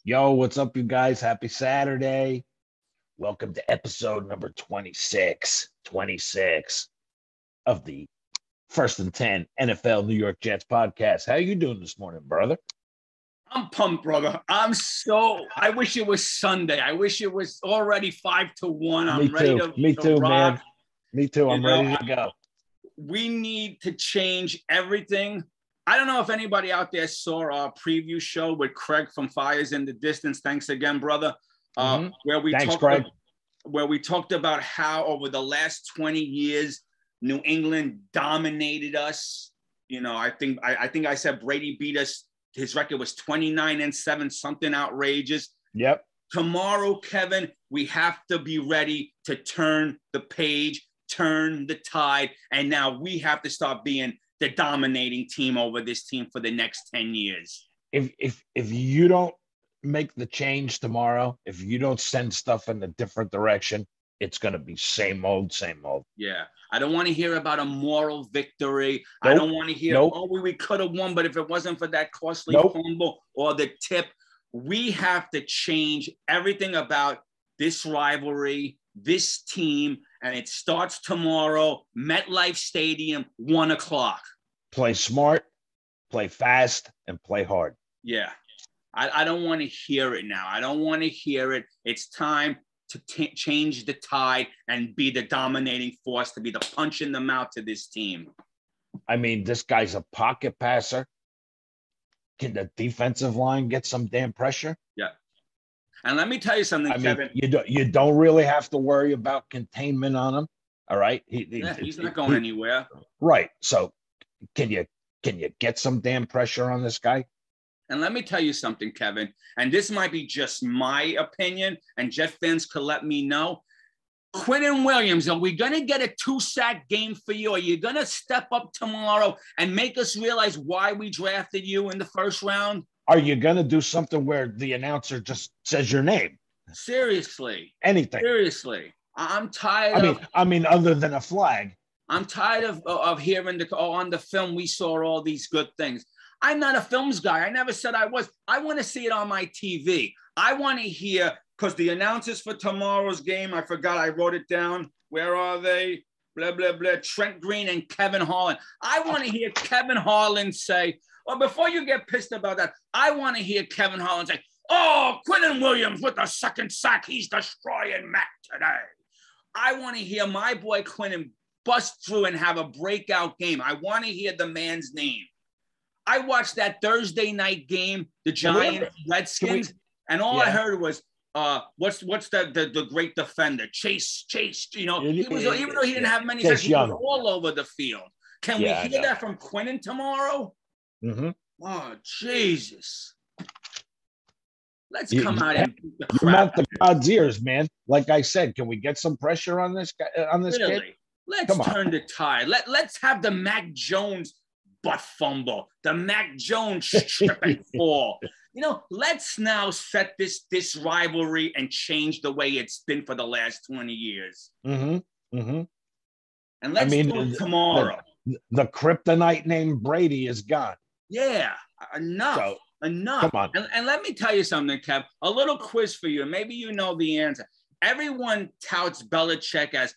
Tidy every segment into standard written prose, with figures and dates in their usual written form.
Yo, what's up, you guys? Happy Saturday. Welcome to episode number 26 of the First and 10 NFL New York Jets podcast. How you doing this morning, brother? I'm pumped, brother. I wish it was Sunday. I wish it was already 5-1. I'm ready to Me too, rock. man. Me too. I'm ready to go. We need to change everything. I don't know if anybody out there saw our preview show with Craig from Fires in the Distance. Thanks again, brother. Where we talked about how over the last 20 years, New England dominated us. You know, I think I said Brady beat us. His record was 29-7, something outrageous. Yep. Tomorrow, Kevin, we have to be ready to turn the page, turn the tide, and now we have to start being the dominating team over this team for the next 10 years. If you don't make the change tomorrow, if you don't send stuff in a different direction, it's going to be same old. Yeah. I don't want to hear about a moral victory. Nope. I don't want to hear, we could have won, but if it wasn't for that costly fumble or the tip, we have to change everything about this rivalry, this team, and it starts tomorrow, MetLife Stadium, 1:00. Play smart, play fast, and play hard. Yeah. I don't want to hear it now. I don't want to hear it. It's time to change the tide and be the dominating force, to be the punch in the mouth to this team. I mean, this guy's a pocket passer. Can the defensive line get some damn pressure? Yeah. And let me tell you something, Kevin. You don't really have to worry about containment on him. All right. He's not going anywhere. Right. So can you get some damn pressure on this guy? And let me tell you something, Kevin, and this might be just my opinion, and Jet fans could let me know. Quinnen Williams, are we going to get a 2-sack game for you? Are you going to step up tomorrow and make us realize why we drafted you in the first round? Are you going to do something where the announcer just says your name? Seriously. Anything. Seriously. I'm tired I mean, other than a flag. I'm tired of hearing on the film we saw all these good things. I'm not a films guy. I never said I was. I want to see it on my TV. I want to hear, because the announcers for tomorrow's game, I forgot, I wrote it down. Where are they? Blah, blah, blah. Trent Green and Kevin Harlan. I want to hear Kevin Harlan say, before you get pissed about that, I want to hear Kevin Harlan say, Quinnen Williams with the second sack. He's destroying Matt today. I want to hear my boy Quinnen bust through and have a breakout game. I want to hear the man's name. I watched that Thursday night game, the Giants, Redskins, and all I heard was, what's the great defender? Chase, he was, even though he didn't have many sacks, he was all over the field. Can we hear that from Quinnen tomorrow? Mm-hmm. Oh, Jesus. Let's come out and beat the crap. You mount the God's ears, man. Like I said, can we get some pressure on this guy, on this kid? Let's turn the tide. Let's have the Mac Jones butt fumble, the Mac Jones strip and fall. Let's now set this rivalry and change the way it's been for the last 20 years. Mm-hmm. Mm-hmm. And let's do it tomorrow. The kryptonite named Brady is gone. Yeah, enough. Enough. Come on. And let me tell you something, Kev. A little quiz for you. Maybe you know the answer. Everyone touts Belichick as,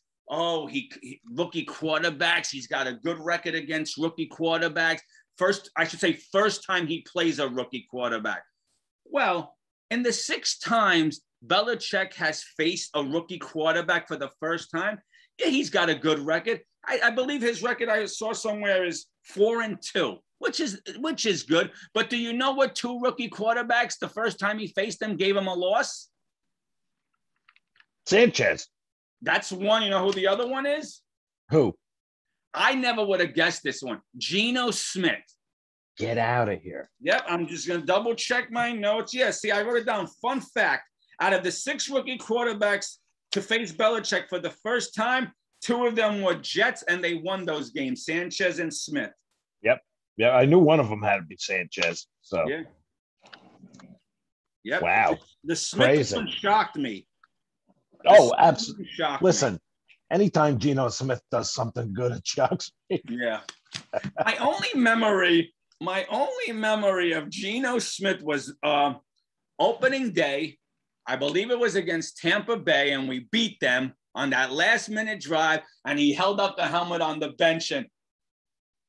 he rookie quarterbacks. He's got a good record against rookie quarterbacks. First time he plays a rookie quarterback. Well, in the 6 times Belichick has faced a rookie quarterback for the first time, he's got a good record. I believe his record I saw somewhere is 4-2, which is good. But do you know what 2 rookie quarterbacks, the first time he faced them, gave him a loss? Sanchez. That's one. You know who the other one is? Who? I never would have guessed this one. Geno Smith. Get out of here. Yep, I'm just going to double check my notes. Yeah, see, I wrote it down. Fun fact, out of the 6 rookie quarterbacks to face Belichick for the first time, 2 of them were Jets, and they won those games, Sanchez and Smith. Yep. Yeah, I knew one of them had to be Sanchez. So. Yeah. Yep. Wow. The Smith one shocked me. Absolutely. Listen, anytime Geno Smith does something good, it shocks me. Yeah. My only memory of Geno Smith was opening day, I believe it was against Tampa Bay, and we beat them on that last-minute drive, and he held up the helmet on the bench, and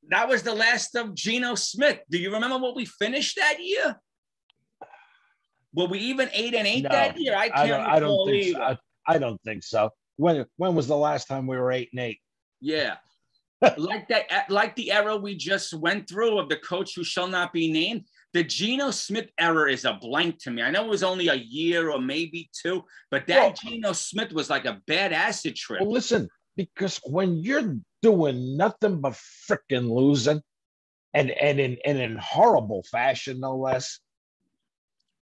that was the last of Geno Smith. Do you remember what we finished that year? Were we even 8-8 No, that year? I can't I don't recall think either. so. I don't think so. When was the last time we were 8-8? Yeah. Like the era we just went through of the coach who shall not be named, the Geno Smith era is a blank to me. I know it was only a year or maybe two, but that Geno Smith was like a bad acid trip. Well, listen, because when you're doing nothing but freaking losing, and in horrible fashion, no less,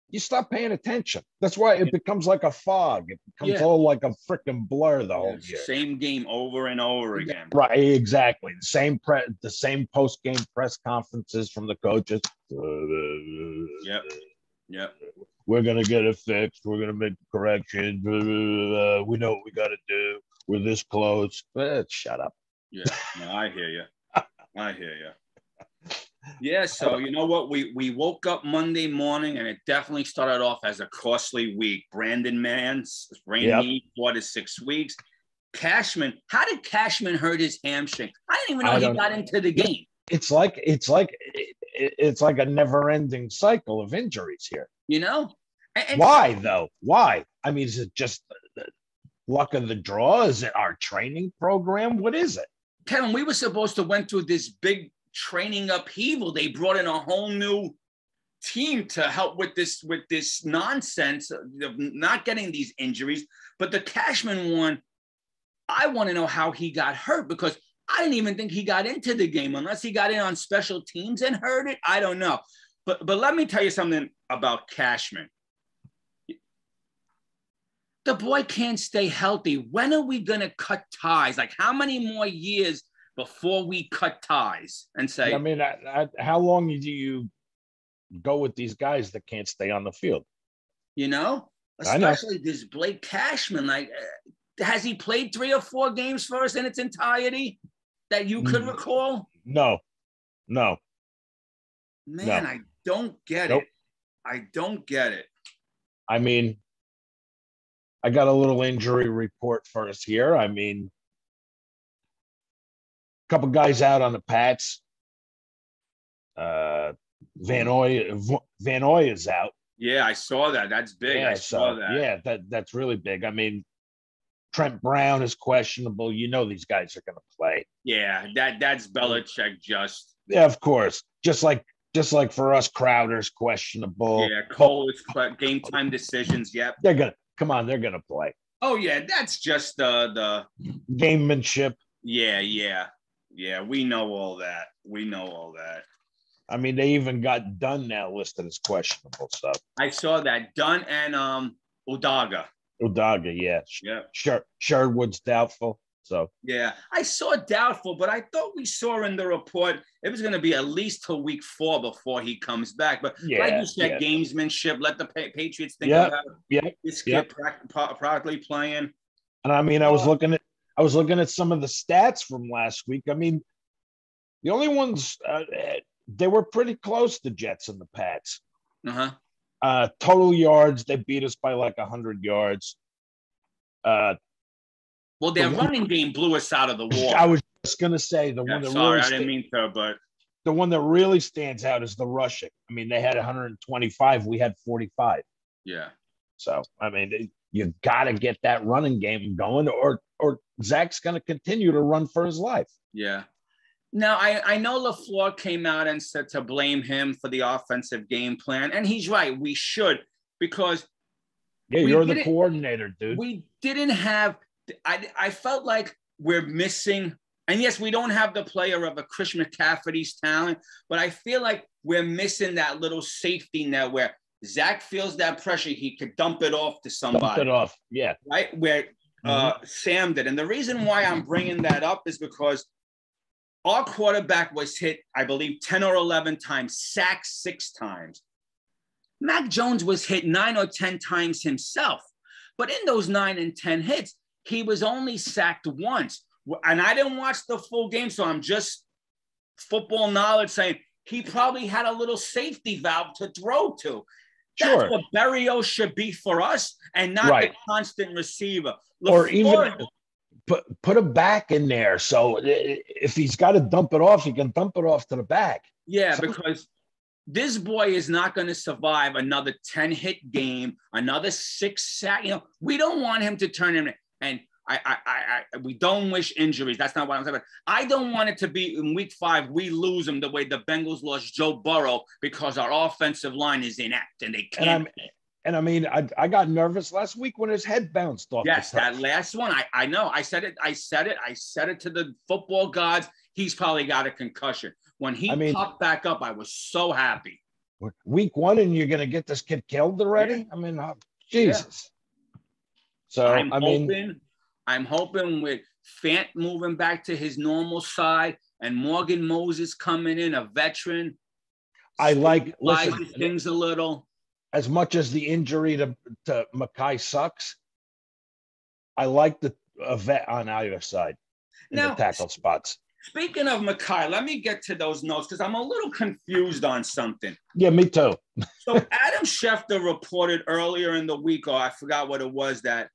you stop paying attention. That's why it becomes like a fog. It becomes all like a freaking blur the whole year. Same game over and over again. Right, exactly. The same post-game press conferences from the coaches. Yep. We're gonna get it fixed. We're gonna make corrections. We know what we got to do. We're this close. Shut up. Yeah, no, I hear you. Yeah, so you know what? We woke up Monday morning, and it definitely started off as a costly week. Brandon Mann's knee 4 to 6 weeks. Cashman, how did Cashman hurt his hamstring? I didn't even know he got into the game. It's like a never-ending cycle of injuries here. You know? And why though? Why? I mean, is it just luck of the draw? Is it our training program? What is it? Kevin, we were supposed to went through this big training upheaval. They brought in a whole new team to help with this nonsense of not getting these injuries. But the Cashman one, I want to know how he got hurt, because I didn't even think he got into the game unless he got in on special teams and hurt it. I don't know. But let me tell you something about Cashman. The boy can't stay healthy. When are we going to cut ties? Like, how many more years before we cut ties and say, I mean, how long do you go with these guys that can't stay on the field? You know, especially this Blake Cashman. Like, has he played 3 or 4 games for us in its entirety that you could recall? No. Man, no. I don't get it. I don't get it. I mean, I got a little injury report first here. I mean, a couple guys out on the Pats. Van Oy is out. Yeah, I saw that. That's big. Yeah, I saw that. Yeah, that's really big. I mean, Trent Brown is questionable. You know these guys are going to play. Yeah, that's Belichick just. Yeah, of course. Just like for us, Crowder's questionable. Yeah, Cole is game time decisions. Yep. They're gonna play. Oh yeah, that's just the gamemanship. Yeah. We know all that. I mean, they even got Dunn now listed as questionable stuff. I saw that Dunn and Udaga, yeah. Sherwood's doubtful. So yeah, I saw doubtful, but I thought we saw in the report it was going to be at least till week 4 before he comes back. But like you said, gamesmanship. Let the Patriots think about this kid practically playing. And I mean, I was looking at some of the stats from last week. I mean, the only ones they were pretty close, the Jets and the Pats. Total yards, they beat us by like 100 yards. Well, their running game blew us out of the water. I was just going to say the one that I didn't mean to, but the one that really stands out is the rushing. I mean, they had 125. We had 45. Yeah. So, I mean, you got to get that running game going, or Zach's going to continue to run for his life. Yeah. Now, I know LaFleur came out and said to blame him for the offensive game plan, and he's right. We should, because you're the coordinator, dude. We didn't have. I felt like we're missing, and yes, we don't have the player of a Chris McCaffrey's talent, but I feel like we're missing that little safety net where Zach feels that pressure, he could dump it off to somebody. Dump it off, yeah. Right, where Sam did. And the reason why I'm bringing that up is because our quarterback was hit, I believe, 10 or 11 times, sacked 6 times. Mac Jones was hit 9 or 10 times himself. But in those 9 and 10 hits, he was only sacked once. And I didn't watch the full game, so I'm just football knowledge saying he probably had a little safety valve to throw to. That's Sure. what Berrios should be for us, and not the constant receiver. Or even put a back in there. So if he's got to dump it off, he can dump it off to the back. Yeah, because this boy is not going to survive another 10-hit game, another 6-sack. We don't want him to turn him. And we don't wish injuries. That's not what I'm saying. I don't want it to be in week 5, we lose him the way the Bengals lost Joe Burrow because our offensive line is inept and they can't. And I mean, I got nervous last week when his head bounced off. Yes, that last one. I know. I said it to the football gods. He's probably got a concussion. When he popped back up, I was so happy. Week 1, and you're going to get this kid killed already? Yeah. I mean, Jesus. Yeah. So, I'm hoping with Fant moving back to his normal side and Morgan Moses coming in, a veteran. I like things a little. As much as the injury to Mackay sucks, I like a vet on either side in the tackle spots. Speaking of Mackay, let me get to those notes because I'm a little confused on something. Yeah, me too. So Adam Schefter reported earlier in the week, or I forgot what it was, that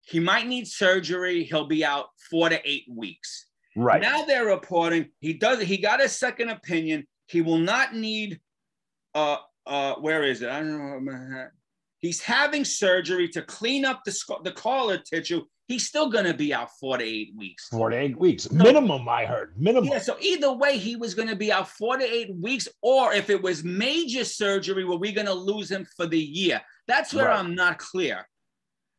he might need surgery. He'll be out 4 to 8 weeks. Right. Now they're reporting he got a second opinion. He will not need where is it? I don't know. He's having surgery to clean up the collar tissue. He's still going to be out 4 to 8 weeks. 4 to 8 weeks. Minimum, I heard. Minimum. Yeah, so either way, he was going to be out 4 to 8 weeks, or if it was major surgery, were we going to lose him for the year? That's where I'm not clear.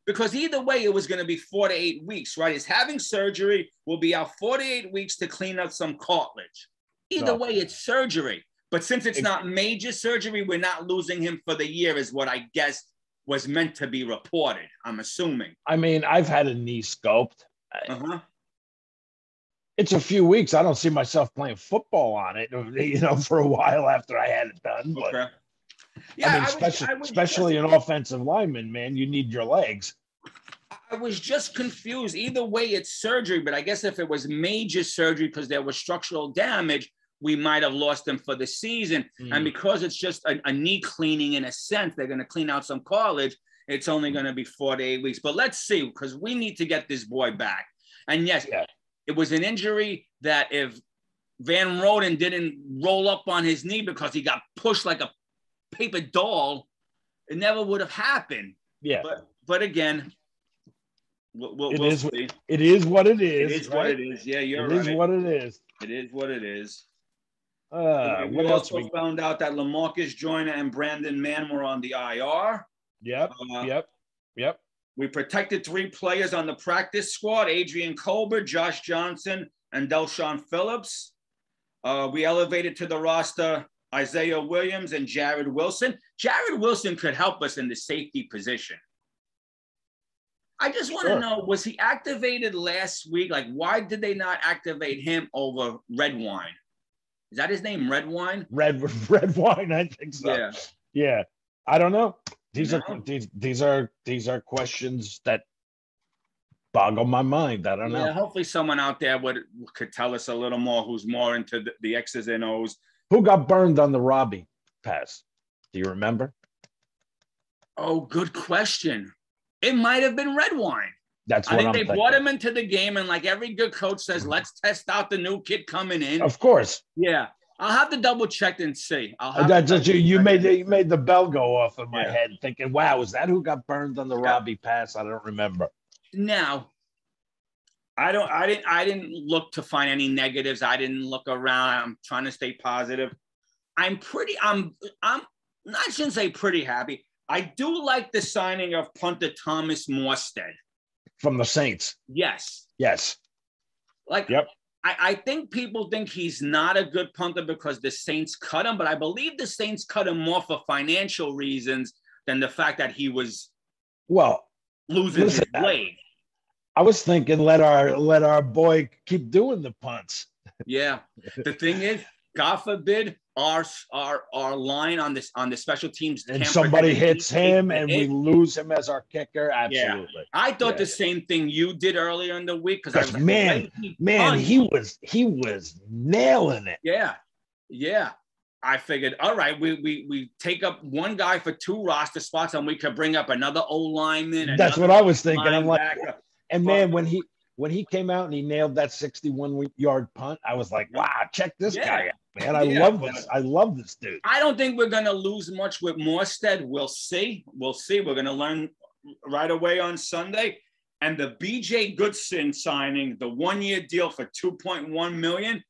Because either way, it was going to be 4 to 8 weeks, right? He's having surgery, will be out 4 to 8 weeks to clean up some cartilage. Either way, it's surgery. But since it's not major surgery, we're not losing him for the year is what I guess was meant to be reported, I'm assuming. I mean, I've had a knee scoped. It's a few weeks. I don't see myself playing football on it, for a while after I had it done. But, okay. Yeah, I mean, especially an offensive lineman, man, you need your legs. I was just confused. Either way, it's surgery. But I guess if it was major surgery because there was structural damage, we might have lost him for the season. And because it's just a knee cleaning in a sense, they're going to clean out some cartilage. It's only going to be 4 to 8 weeks. But let's see, because we need to get this boy back. And yes, it was an injury that if Van Roden didn't roll up on his knee because he got pushed like a paper doll, it never would have happened. Yeah. But again, we'll see. It is what it is. It is what it is. Yeah, you're right. It is what it is. It is what it is. We also found out that LaMarcus Joyner and Brandon Mann were on the IR. Yep. We protected 3 players on the practice squad: Adrian Colbert, Josh Johnson, and Delshon Phillips. We elevated to the roster Isaiah Williams and Jared Wilson. Jared Wilson could help us in the safety position. I just want to know, was he activated last week? Like, why did they not activate him over Redwine? Is that his name, Redwine? Red Wine, I think so. Yeah. I don't know. These are questions that boggle my mind. I don't know. Yeah, hopefully someone out there could tell us a little more, who's more into the X's and O's. Who got burned on the Robbie pass? Do you remember? Oh, good question. It might have been Redwine. That's what I think they brought him into the game, and like every good coach says, let's test out the new kid coming in. Of course. Yeah. I'll have to double check and see. You made the bell go off in my head, thinking, "Wow, is that who got burned on the Robbie pass?" I don't remember. Now, I didn't look to find any negatives. I didn't look around. I'm trying to stay positive. I shouldn't say pretty happy. I do like the signing of punter Thomas Morstead from the Saints. Yes. I think people think he's not a good punter because the Saints cut him, but I believe the Saints cut him more for financial reasons than the fact that he was losing his blade. I was thinking let our boy keep doing the punts. Yeah. The thing is, God forbid our line on the special teams and somebody hits him and we lose him as our kicker. Absolutely. Yeah. I thought the same thing you did earlier in the week because he was nailing it. Yeah. I figured, all right, we take up one guy for 2 roster spots, and we could bring up another O-lineman. That's what I was thinking. I'm like, linebacker. and man, when he came out and he nailed that 61-yard punt, I was like, wow, check this guy out, man. I love this. I love this dude. I don't think we're going to lose much with Morstead. We'll see. We'll see. We're going to learn right away on Sunday. And the BJ Goodson signing, the 1-year deal for $2.1 million,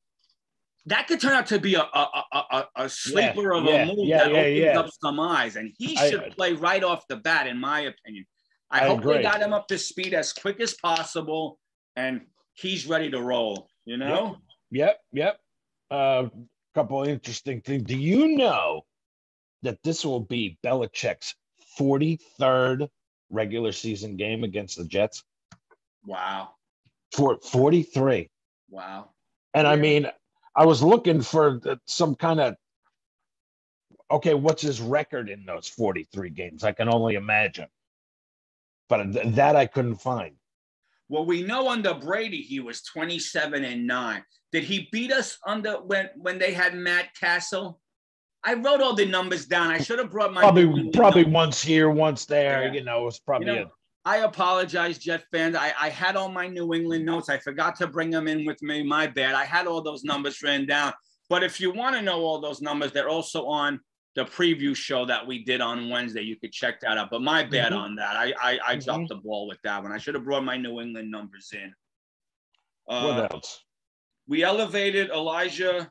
that could turn out to be a sleeper of a move that opens up some eyes. And he should play right off the bat, in my opinion. I hope they got him up to speed as quick as possible, and he's ready to roll, you know? Yep. Couple of interesting things. Do you know that this will be Belichick's 43rd regular season game against the Jets? Wow. For 43. Wow. And I mean, I was looking for some kind of, okay, what's his record in those 43 games? I can only imagine. But that I couldn't find. Well, we know under Brady, he was 27-9. Did he beat us under when they had Matt Castle? I wrote all the numbers down. I should have brought my probably once here, once there. Yeah. You know, it was probably I apologize, Jet fans. I had all my New England notes. I forgot to bring them in with me. My bad. I had all those numbers written down. But if you want to know all those numbers, they're also on the preview show that we did on Wednesday. You could check that out. But my bad on that. I dropped the ball with that one. I should have brought my New England numbers in. What else? We elevated Elijah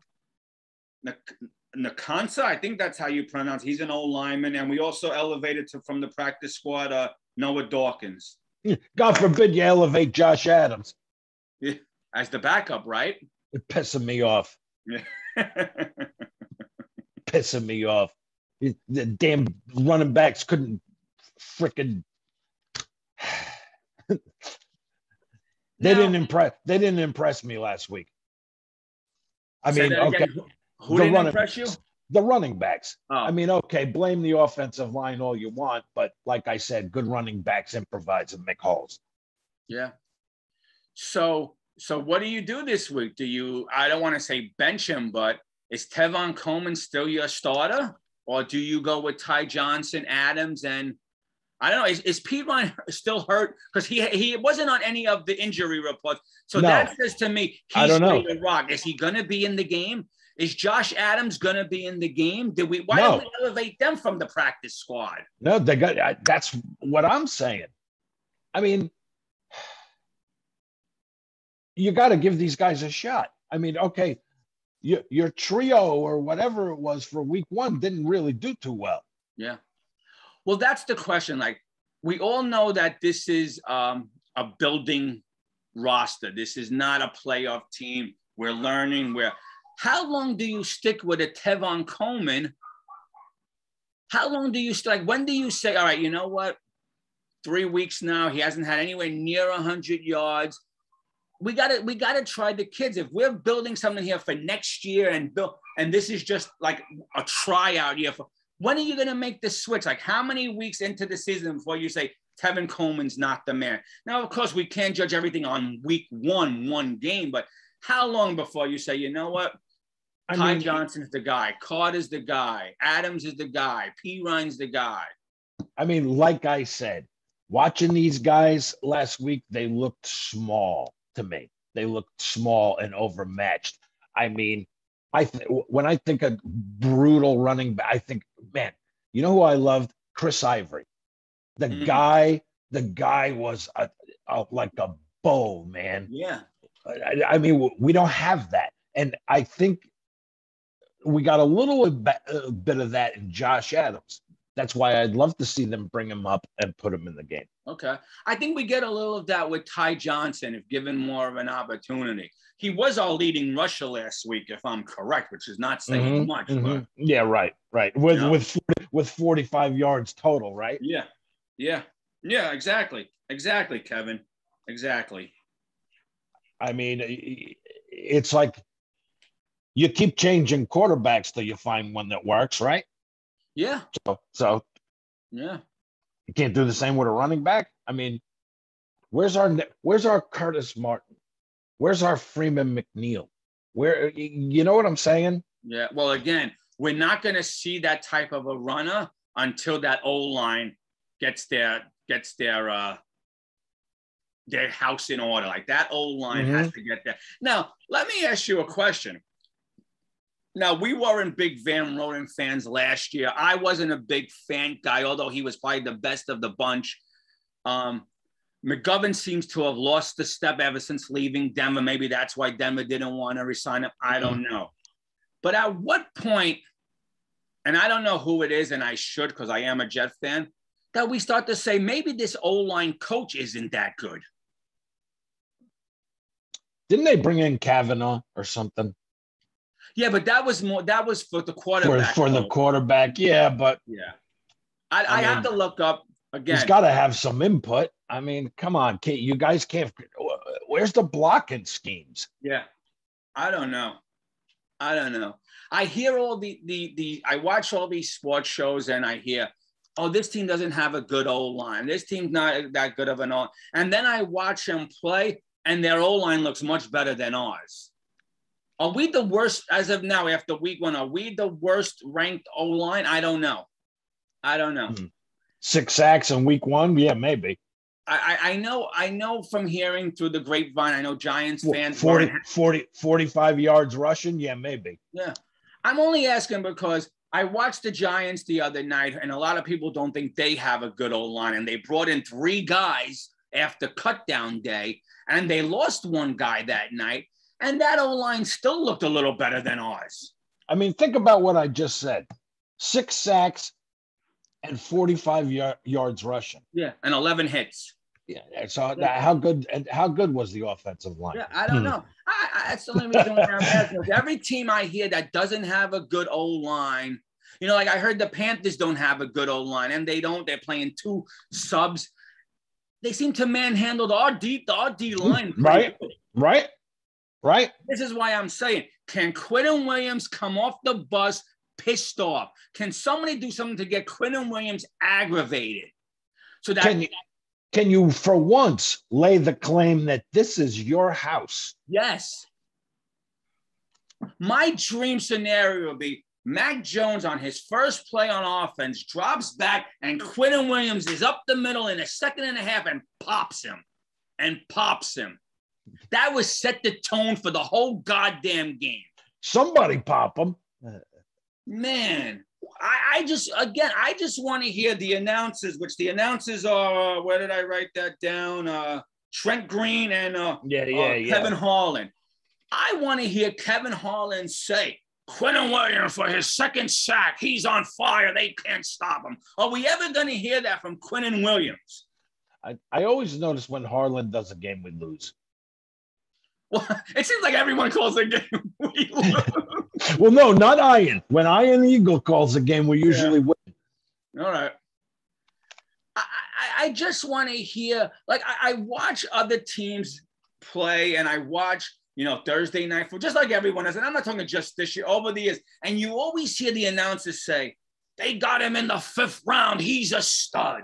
Nakansa. I think that's how you pronounce it. He's an old lineman. And we also elevated from the practice squad Noah Dawkins. God forbid you elevate Josh Adams. Yeah, as the backup, right? It's pissing me off. Yeah. Pissing me off. The damn running backs couldn't freaking. They didn't impress me last week. I mean, okay. Who didn't impress you? The running backs. Oh. I mean, okay, blame the offensive line all you want, but like I said, good running backs improvise and make holes. Yeah. So what do you do this week? I don't want to say bench him, but is Tevon Coleman still your starter? Or do you go with Ty Johnson, Adams, and I don't know, is Pete Ryan still hurt? Because he wasn't on any of the injury reports. So that says to me, he's ready to rock. Is he going to be in the game? Is Josh Adams going to be in the game? Why don't we elevate them from the practice squad? No, that's what I'm saying. I mean, you got to give these guys a shot. I mean, okay, your trio or whatever it was for week 1 didn't really do too well. Yeah. Well, that's the question. Like, we all know that this is a building roster. This is not a playoff team. We're learning. How long do you stick with a Tevon Coleman? How long do you when do you say, all right, you know what? 3 weeks now, he hasn't had anywhere near 100 yards. We gotta try the kids. If we're building something here for next year and this is just like a tryout year, when are you gonna make the switch? Like, how many weeks into the season before you say Tevin Coleman's not the man? Now, of course, we can't judge everything on week one game, but how long before you say, you know what? Ty Johnson's the guy. Carter's the guy. Adams is the guy. P. Ryan's the guy. I mean, like I said, watching these guys last week, they looked small to me. They looked small and overmatched. I mean, when I think of brutal running back, I think, man, you know who I loved? Chris Ivory. The guy was like a bow, man. Yeah. I mean, we don't have that. And I think we got a little bit of that in Josh Adams. That's why I'd love to see them bring him up and put him in the game. Okay. I think we get a little of that with Ty Johnson if given more of an opportunity. He was our leading rusher last week, if I'm correct, which is not saying much. But, yeah, right. With 45 yards total, right? Yeah, exactly, Kevin. Exactly. I mean, it's like you keep changing quarterbacks till you find one that works, right? Yeah. So yeah. You can't do the same with a running back. I mean, where's our Curtis Martin? Where's our Freeman McNeil? You know what I'm saying? Yeah. Well, again, we're not going to see that type of a runner until that O-line gets their house in order. Like that O-line has to get there. Now, let me ask you a question. Now, we weren't big Van Roten fans last year. I wasn't a big fan guy, although he was probably the best of the bunch. McGovern seems to have lost the step ever since leaving Denver. Maybe that's why Denver didn't want to resign him. I don't know. But at what point, and I don't know who it is, and I should because I am a Jet fan, that we start to say maybe this O-line coach isn't that good. Didn't they bring in Kavanaugh or something? Yeah, but that was for the quarterback. For the quarterback, yeah, but yeah. I have to look up again. He's got to have some input. I mean, come on, Kate, you guys can't. Where's the blocking schemes? Yeah, I don't know. I hear all I watch all these sports shows and I hear, oh, this team doesn't have a good O-line. This team's not that good of an O-line. And then I watch them play and their O-line looks much better than ours. Are we the worst as of now after week 1? Are we the worst ranked O-line? I don't know. 6 sacks in week 1? Yeah, maybe. I know from hearing through the grapevine, I know Giants fans. 45 yards rushing? Yeah, maybe. Yeah. I'm only asking because I watched the Giants the other night, and a lot of people don't think they have a good O-line, and they brought in 3 guys after cutdown day, and they lost 1 guy that night. And that O-line still looked a little better than ours. I mean, think about what I just said. 6 sacks and 45 yards rushing. Yeah, and 11 hits. Yeah. So how good was the offensive line? Yeah, I don't know. That's the only reason why I'm asking. Every team I hear that doesn't have a good O-line, like I heard the Panthers don't have a good O-line, and they don't. They're playing 2 subs. They seem to manhandle our D line. Right. This is why I'm saying, can Quinton Williams come off the bus pissed off? Can somebody do something to get Quinton Williams aggravated? So that can you for once lay the claim that this is your house? Yes. My dream scenario would be Mac Jones on his first play on offense drops back and Quinton Williams is up the middle in a second and a half and pops him. That would set the tone for the whole goddamn game. Somebody pop him. Man, I just want to hear the announcers, which the announcers are, where did I write that down? Trent Green and Kevin Harlan. I want to hear Kevin Harlan say, Quinton Williams for his 2nd sack. He's on fire. They can't stop him. Are we ever going to hear that from Quinton Williams? I always notice when Harlan does a game, we lose. Well, it seems like everyone calls a game we lose. Well, no, not Ian. When Ian Eagle calls a game, we usually win. All right. I just want to hear, like, I watch other teams play and I watch, Thursday night football, just like everyone else. And I'm not talking just this year, over the years. And you always hear the announcers say, they got him in the 5th round. He's a stud.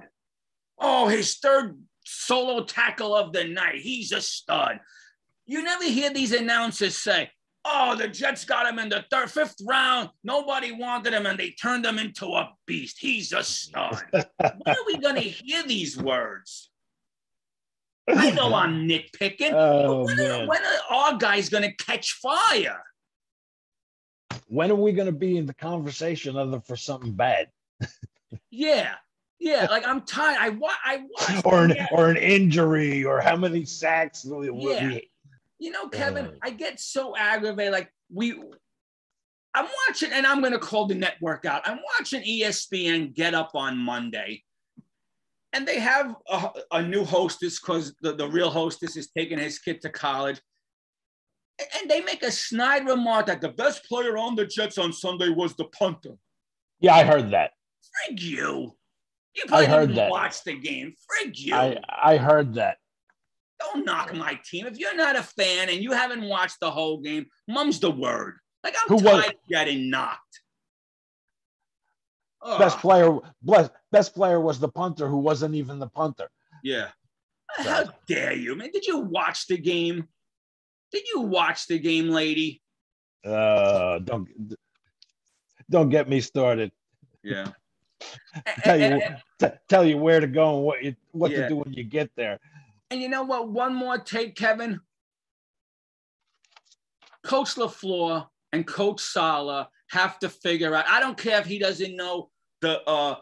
Oh, his 3rd solo tackle of the night. He's a stud. You never hear these announcers say, oh, the Jets got him in the 5th round. Nobody wanted him, and they turned him into a beast. He's a stud. When are we going to hear these words? I know I'm nitpicking. But when are our guys going to catch fire? When are we going to be in the conversation other for something bad? Yeah. Yeah, like I'm tired. I watched or an injury or how many sacks. Kevin, I get so aggravated. Like I'm watching, and I'm going to call the network out. I'm watching ESPN Get Up on Monday, and they have a new hostess because the real hostess is taking his kid to college. And they make a snide remark that the best player on the Jets on Sunday was the punter. Yeah, I heard that. Frig you. You probably didn't watch the game. Frig you. I heard that. Don't knock my team. If you're not a fan and you haven't watched the whole game, mum's the word. Like, I'm tired of getting knocked. Best player was the punter who wasn't even the punter. Yeah. So. How dare you, man? Did you watch the game? Did you watch the game, lady? Don't. Don't get me started. Yeah. Tell you where to go and what Yeah. to do when you get there. And you know what? One more take, Kevin. Coach LaFleur and Coach Saleh have to figure out. I don't care if he doesn't know the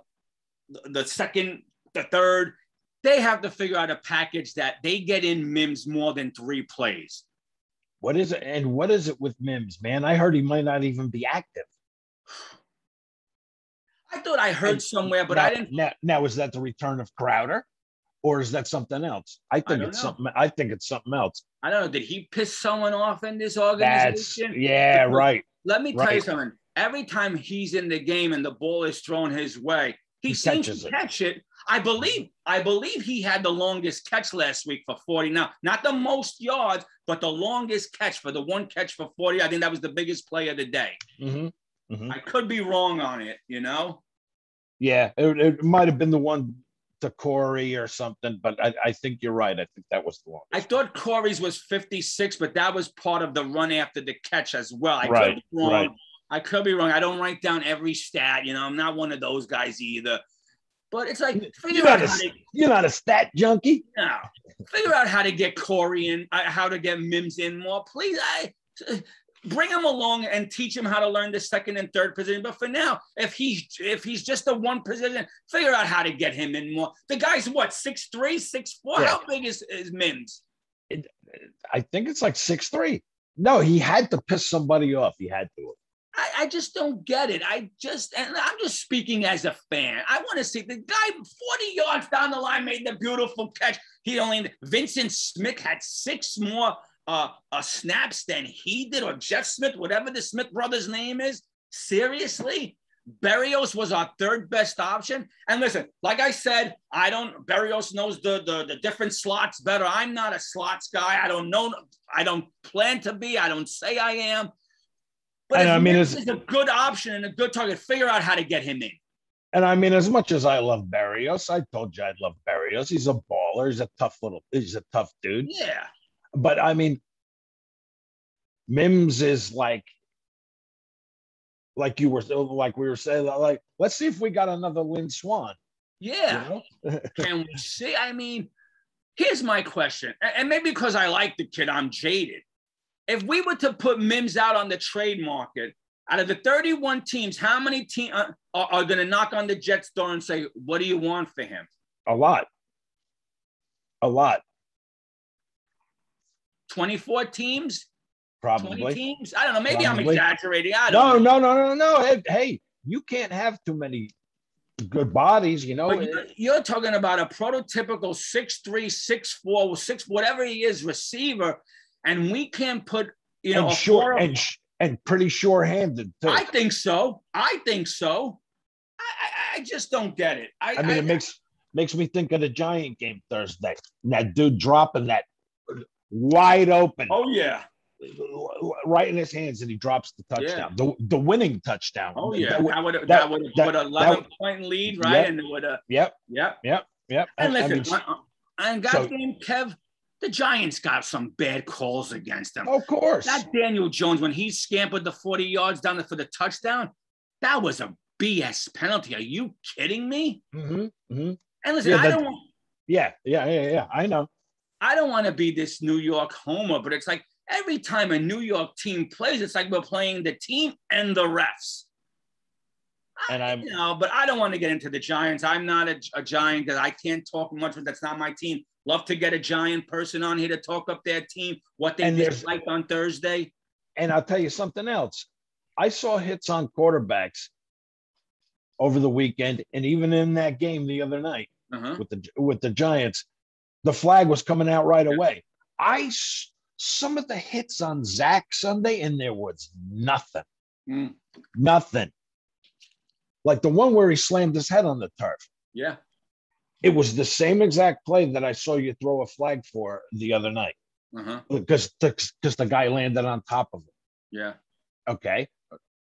second, the third. They have to figure out a package that they get in Mims more than 3 plays. What is it? And what is it with Mims, man? I heard he might not even be active. I thought I heard somewhere, but now, I didn't. Now, is that the return of Crowder, or is that something else? I think it's something else. I don't know. Did he piss someone off in this organization? Because, right. Let me tell you something. Every time he's in the game and the ball is thrown his way, he seems to catch it. I believe he had the longest catch last week for 40. Now, not the most yards, but the longest catch for the one catch for 40. I think that was the biggest play of the day. Mm-hmm. Mm-hmm. I could be wrong on it, you know? Yeah, it might have been the one to Corey or something, but I think you're right. I think that was the one. I thought Corey's was 56, but that was part of the run after the catch as well. I could be wrong. Right. I could be wrong. I don't write down every stat. You know, I'm not one of those guys either. But it's like, you're not a stat junkie. No. Figure out how to get Corey in, how to get Mims in more. Please, bring him along and teach him how to learn the second and third position. But for now, if he's just the one position, figure out how to get him in more. The guy's what, 6'3", 6'4"? Yeah. How big is Mims? I think it's like 6'3". No, he had to piss somebody off. He had to. I just don't get it. And I'm just speaking as a fan. I want to see the guy 40 yards down the line made the beautiful catch. Vincent Smith had 6 more snaps than he did, or Jeff Smith, whatever the Smith brothers' name is. Seriously? Berrios was our third best option. And listen, like I said, Berrios knows the different slots better. I'm not a slots guy. I don't know. I don't plan to be. I don't say I am. But it's a good option and a good target. Figure out how to get him in. And I mean, as much as I love Berrios, I told you I love Berrios. He's a baller. He's a tough dude. Yeah. But I mean, Mims is like we were saying, like, let's see if we got another Lynn Swan. Yeah. You know? Can we see? I mean, here's my question. And maybe because I like the kid, I'm jaded. If we were to put Mims out on the trade market, out of the 31 teams, how many teams are going to knock on the Jets' door and say, what do you want for him? A lot. 24 teams? Probably. 20 teams? I don't know. Maybe I'm exaggerating. No. Hey, you can't have too many good bodies, you know. But you're talking about a prototypical 6'3", 6'4", 6 whatever he is receiver, and we can't put, and pretty sure-handed too. I think so. I just don't get it. I mean, it makes me think of the Giant game Thursday. That dude dropping that wide open. Oh yeah. Right in his hands, and he drops the touchdown, the winning touchdown. Oh yeah, that would have put an 11-point lead, right? Yep, and it would have. Yep. And listen, goddamn Kev, the Giants got some bad calls against them. Of course, that Daniel Jones, when he scampered the 40 yards down for the touchdown, that was a BS penalty. Are you kidding me? Mm-hmm. Mm-hmm. And listen, I don't want. Yeah. I know. I don't want to be this New York homer, but it's like, every time a New York team plays, it's like we're playing the team and the refs. But I don't want to get into the Giants. I'm not a Giant because I can't talk much, but that's not my team. Love to get a Giant person on here to talk up their team, what they disliked on Thursday. And I'll tell you something else. I saw hits on quarterbacks over the weekend, and even in that game the other night with the Giants, the flag was coming out right away. Some of the hits on Zach Sunday, and there was nothing. Nothing. Like the one where he slammed his head on the turf. Yeah. It was the same exact play that I saw you throw a flag for the other night. Because the guy landed on top of him. Yeah. Okay.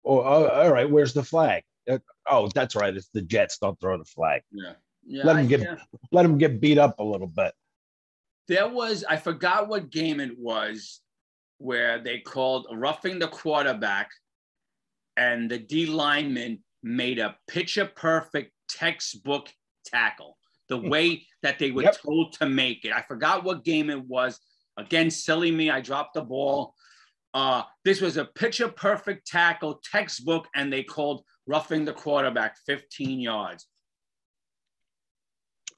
All right. Where's the flag? That's right. It's the Jets. Don't throw the flag. Yeah. Let him get beat up a little bit. I forgot what game it was, where they called roughing the quarterback, and the D lineman made a picture-perfect textbook tackle, the way that they were told to make it. I forgot what game it was. Again, silly me, I dropped the ball. This was a picture-perfect tackle, textbook, and they called roughing the quarterback 15 yards.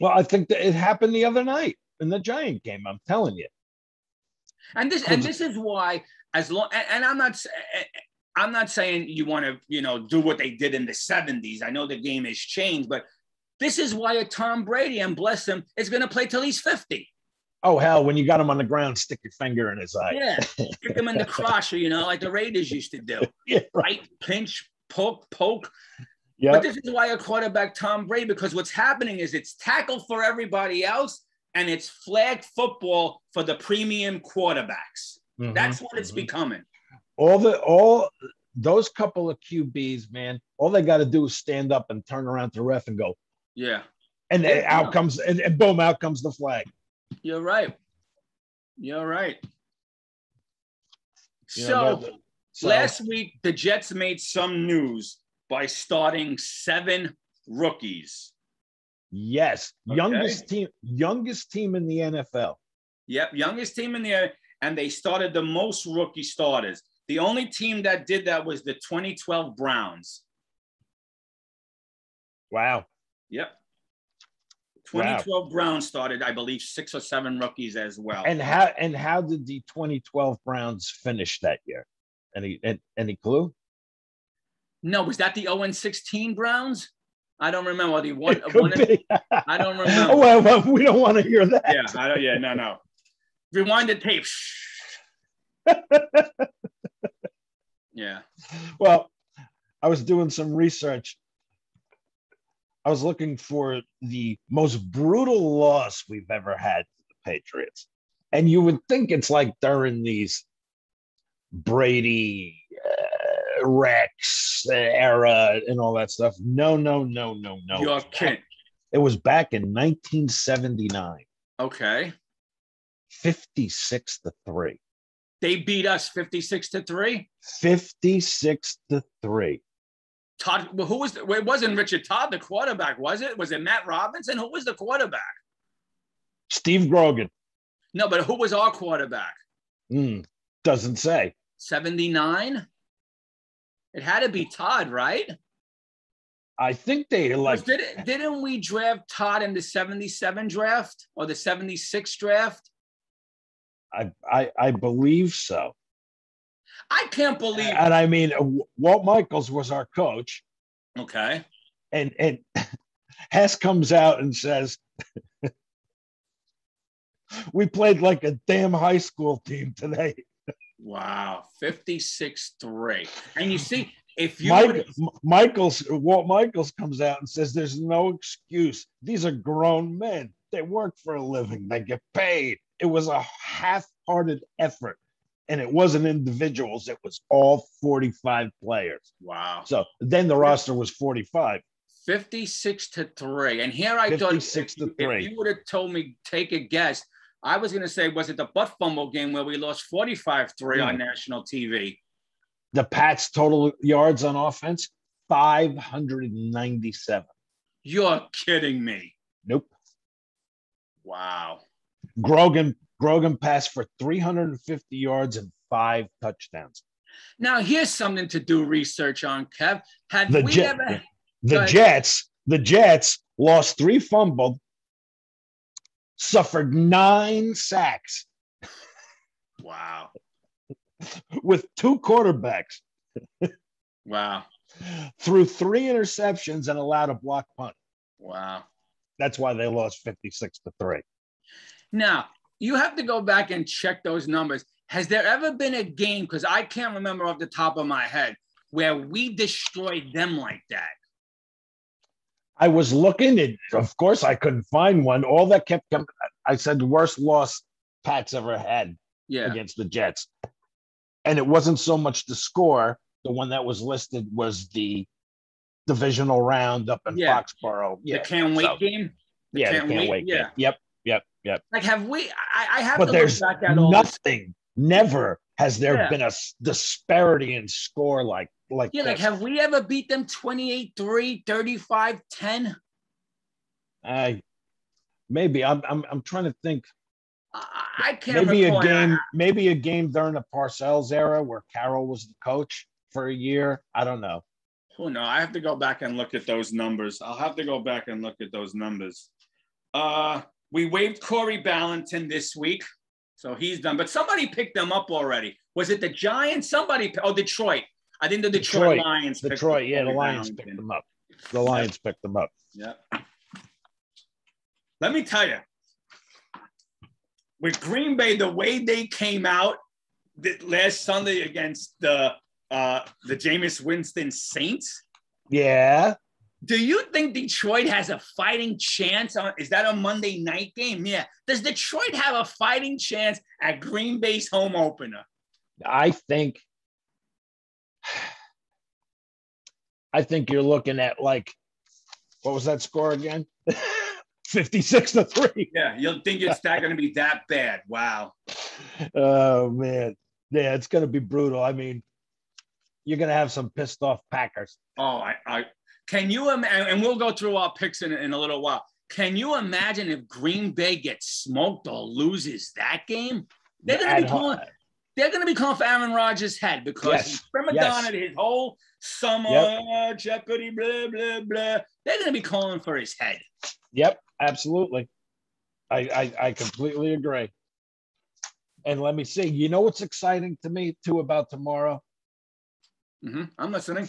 Well, I think that it happened the other night in the Giant game. I'm telling you. And this is why, as long, and I'm not saying you want to, do what they did in the 70s. I know the game has changed, but this is why a Tom Brady, and bless him, is going to play till he's 50. Oh, hell, when you got him on the ground, stick your finger in his eye. Yeah, stick him in the crotcher, like the Raiders used to do. Yeah, right, pinch, poke. Yeah. But this is why a quarterback, Tom Brady, because what's happening is it's tackle for everybody else, and it's flag football for the premium quarterbacks. Mm-hmm. That's what it's becoming. All those couple of QBs, man, all they got to do is stand up and turn around to the ref and go, yeah. And out comes, and boom, out comes the flag. You're right. So last week, the Jets made some news by starting 7 rookies. Yes. Okay. Youngest team in the NFL. Yep. Youngest team in the NFL. And they started the most rookie starters. The only team that did that was the 2012 Browns. Wow. Yep. 2012 Browns started, I believe, 6 or 7 rookies as well. And how did the 2012 Browns finish that year? Any clue? No, was that the 0-16 Browns? I don't remember. I don't remember. Oh, well, we don't want to hear that. Yeah, no. Rewind the tape. Yeah. Well, I was doing some research. I was looking for the most brutal loss we've ever had to the Patriots. And you would think it's like during these Brady, Rex era and all that stuff. No. You're kidding. It was back in 1979. Okay. 56-3. They beat us 56-3? 56-3. Todd, well, who was it wasn't Richard Todd the quarterback, was it? Was it Matt Robinson? Who was the quarterback? Steve Grogan. No, but who was our quarterback? Doesn't say. 79? It had to be Todd, right? I think they didn't we draft Todd in the 77 draft or the 76 draft? I believe so. I can't believe. And I mean, Walt Michaels was our coach. Okay. And Hess comes out and says, we played like a damn high school team today. Wow. 56-3. And you see, if you Walt Michaels comes out and says, there's no excuse. These are grown men. They work for a living. They get paid. It was a half-hearted effort. And it wasn't individuals. It was all 45 players. Wow. So then the roster was 45. 56-3. And here I thought, if you would have told me, take a guess, I was going to say, was it the butt fumble game where we lost 45-3 on national TV? The Pats' total yards on offense, 597. You're kidding me. Nope. Wow. Grogan passed for 350 yards and 5 touchdowns. Now, here's something to do research on, Kev. The Jets lost 3 fumbled, suffered 9 sacks. Wow. With 2 quarterbacks. Wow. Threw 3 interceptions and allowed a block punt. Wow. That's why they lost 56-3. Now, you have to go back and check those numbers. Has there ever been a game, because I can't remember off the top of my head, where we destroyed them like that? I was looking, and of course I couldn't find one. All that kept coming, I said the worst loss Pat's ever had against the Jets. And it wasn't so much the score. The one that was listed was the divisional round up in Foxborough. The can't wait game? The can't wait game. Yep. Like, have we? I have but to there's look back at all nothing. Never has there been a disparity in score like like this? Have we ever beat them 28-3, 35-10? Maybe I'm trying to think. I can't recall. Maybe a game during the Parcells era where Carroll was the coach for a year. I don't know. Oh no, I have to go back and look at those numbers. We waived Corey Ballantyne this week, so he's done. But somebody picked them up already. Was it the Giants? Detroit. I think the Detroit Lions. The Lions picked them up. The Lions picked them up. Yeah. Let me tell you, with Green Bay, the way they came out last Sunday against the Jameis Winston Saints. Yeah. Do you think Detroit has a fighting chance? Is that a Monday night game? Yeah. Does Detroit have a fighting chance at Green Bay's home opener? I think you're looking at what was that score again? 56-3. Yeah, you'll think it's not going to be that bad. Wow. Oh man, yeah, it's going to be brutal. I mean, you're going to have some pissed off Packers. Oh, can you imagine? And we'll go through our picks in a little while. Can you imagine if Green Bay gets smoked or loses that game? They're going to be calling for Aaron Rodgers' head because he's prima donna his whole summer, Jeopardy, blah, blah, blah. They're going to be calling for his head. Yep, absolutely. I completely agree. And let me see. You know what's exciting to me, too, about tomorrow? Mm-hmm. I'm listening.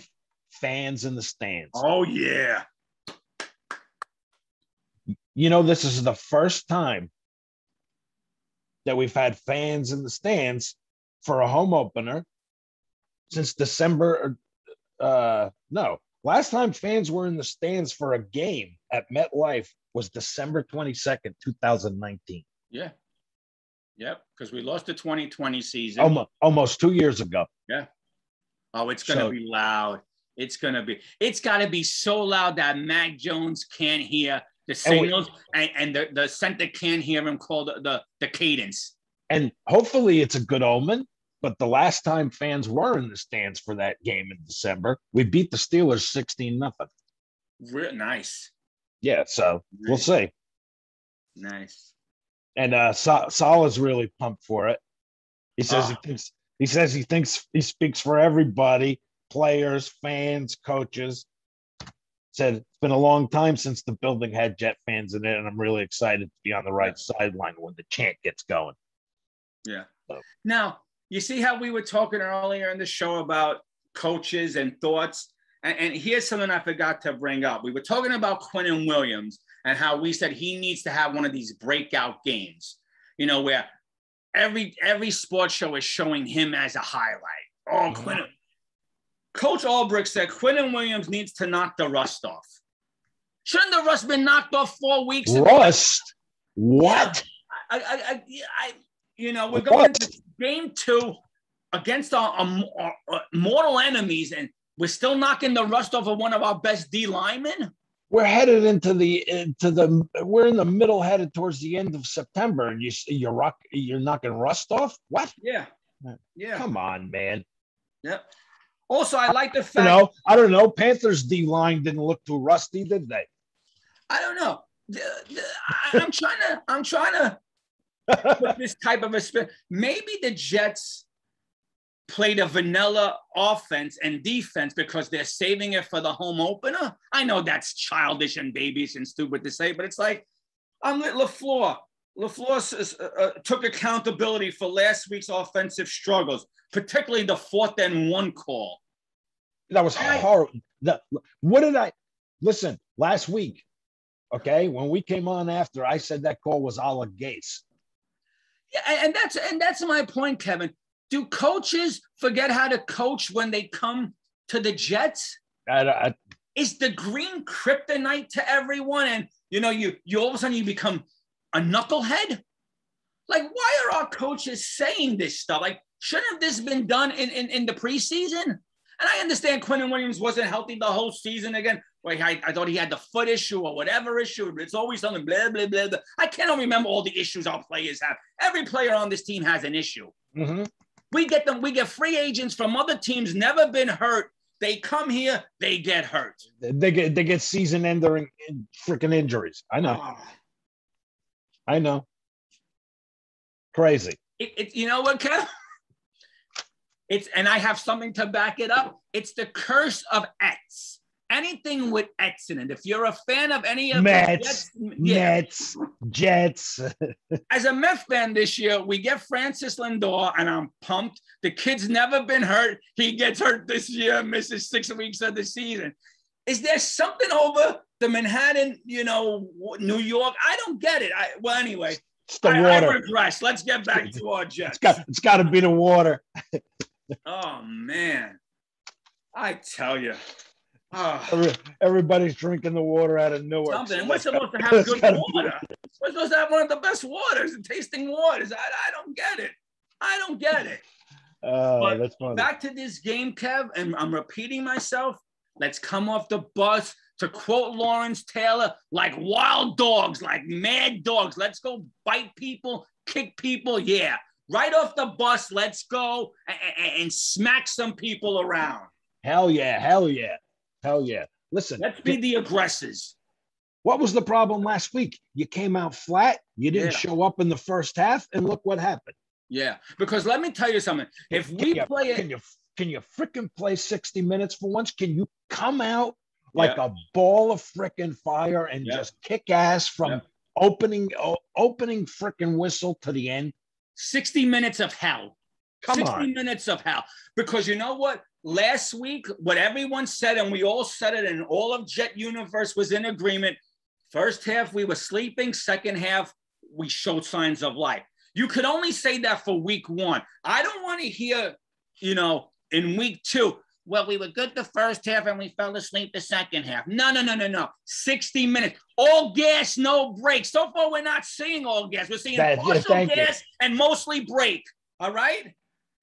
Fans in the stands. Oh, yeah. You know, this is the first time that we've had fans in the stands for a home opener since December. Last time fans were in the stands for a game at MetLife was December 22nd, 2019. Yeah. Yep, because we lost the 2020 season. Almost 2 years ago. Yeah. Oh, it's going to be loud. It's got to be so loud that Mac Jones can't hear the signals and the center can't hear him call the cadence. And hopefully it's a good omen. But the last time fans were in the stands for that game in December, we beat the Steelers 16-0. Real nice. Yeah, so we'll see. Nice. And Salah's really pumped for it. He says he thinks he speaks for everybody, players, fans, coaches. Said it's been a long time since the building had Jet fans in it, and I'm really excited to be on the right sideline when the chant gets going. Yeah. So. Now, you see how we were talking earlier in the show about coaches and thoughts? And here's something I forgot to bring up. We were talking about Quinnen Williams and how we said he needs to have one of these breakout games, where every sports show is showing him as a highlight. Oh, Quinnen. Coach Albrecht said Quinnen Williams needs to knock the rust off. Shouldn't the rust been knocked off 4 weeks ago? Rust? What? We're going into game 2 against our mortal enemies, and we're still knocking the rust off of one of our best D linemen. We're headed we're in the middle, headed towards the end of September, and you're knocking rust off. What? Yeah. Come on, man. Yep. Also, I like the fact. I don't know. Panthers D line didn't look too rusty, did they? I don't know. I'm trying to put this type of a spin. Maybe the Jets played a vanilla offense and defense because they're saving it for the home opener. I know that's childish and babyish and stupid to say, but it's like LaFleur. LaFleur took accountability for last week's offensive struggles, particularly the 4th and 1 call. That was horrible. Listen, last week, okay, when we came on after, I said that call was a la Gase. Yeah, and that's my point, Kevin. Do coaches forget how to coach when they come to the Jets? Is the green kryptonite to everyone? And, you all of a sudden you become a knucklehead? Like, why are our coaches saying this stuff? Like, shouldn't this been done in the preseason? And I understand Quinnen Williams wasn't healthy the whole season again. Like, I thought he had the foot issue or whatever issue. It's always something blah, blah, blah. I cannot remember all the issues our players have. Every player on this team has an issue. Mm-hmm. We get them. We get free agents from other teams, never been hurt. They come here, they get hurt. They get season-ending freaking injuries. I know. Oh. I know. Crazy. You know what, Kev? And I have something to back it up. It's the curse of X. Anything with X in it. If you're a fan of any of Mets, Jets. As a Mets fan this year, we get Francis Lindor, and I'm pumped. The kid's never been hurt. He gets hurt this year, misses 6 weeks of the season. Is there something over the Manhattan, New York? I don't get it. Well, anyway, it's the water. I regress. Let's get back to our Jets. It's got to be the water. Oh, man. I tell you. Oh. Everybody's drinking the water out of Newark. Something. We're supposed to have good water. We're supposed to have one of the best waters and tasting waters. I don't get it. I don't get it. But that's funny. Back to this game, Kev, and I'm repeating myself. Let's come off the bus, to quote Lawrence Taylor, like wild dogs, like mad dogs. Let's go bite people, kick people. Yeah. Right off the bus, let's go and smack some people around. Hell yeah. Hell yeah. Hell yeah. Listen. Let's be the aggressors. What was the problem last week? You came out flat. You didn't show up in the first half, and look what happened. Yeah, because let me tell you something. If we play it, can you freaking play 60 minutes for once? Can you come out like a ball of freaking fire and just kick ass from opening freaking whistle to the end? 60 minutes of hell. 60 minutes of hell. Because you know what? Last week, what everyone said, and we all said it, and all of Jet Universe was in agreement. First half, we were sleeping. Second half, we showed signs of life. You could only say that for week one. I don't want to hear, in week two, well, we were good the first half and we fell asleep the second half. No. 60 minutes. All gas, no brakes. So far, we're not seeing all gas. We're seeing partial gas and mostly brake. All right?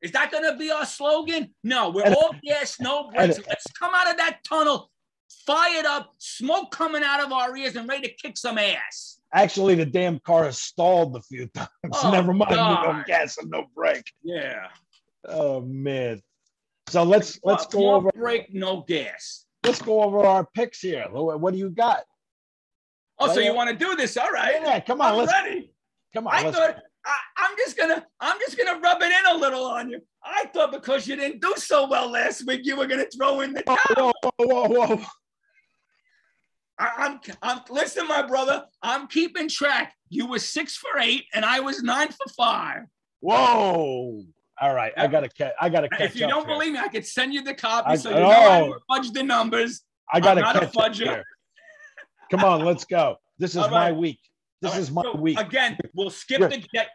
Is that going to be our slogan? No, we're all gas, no brakes. Let's come out of that tunnel, fired up, smoke coming out of our ears, and ready to kick some ass. Actually, the damn car has stalled a few times. Oh, never mind, no gas and no brake. Yeah. Oh man. So let's go over brake, no gas. Let's go over our picks here. What do you got? Oh, so you want to do this? All right. Yeah, come on. I'm ready. Come on. I'm just gonna rub it in a little on you. I thought because you didn't do so well last week, you were gonna throw in the towel. Whoa. I'm listen, my brother. I'm keeping track. You were 6 for 8, and I was 9 for 5. Whoa! All right, I gotta catch. If you don't believe me, I could send you the copy I fudge the numbers. I gotta catch a fudger. Come on, let's go. This is my week. This is my week. Again, we'll skip the Jet.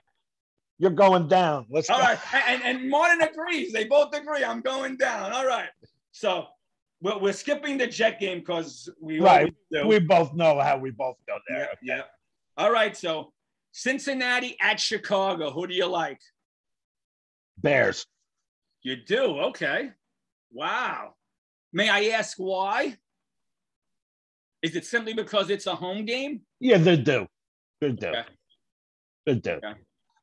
You're going down. Let's go. All right, and Martin agrees. They both agree. I'm going down. All right. So we're skipping the Jet game because we do. We both know how we both go there. Yeah. All right. So Cincinnati at Chicago. Who do you like? Bears. You do? Okay. Wow. May I ask why? Is it simply because it's a home game? Yeah, they do. They do. Okay. They do. Okay.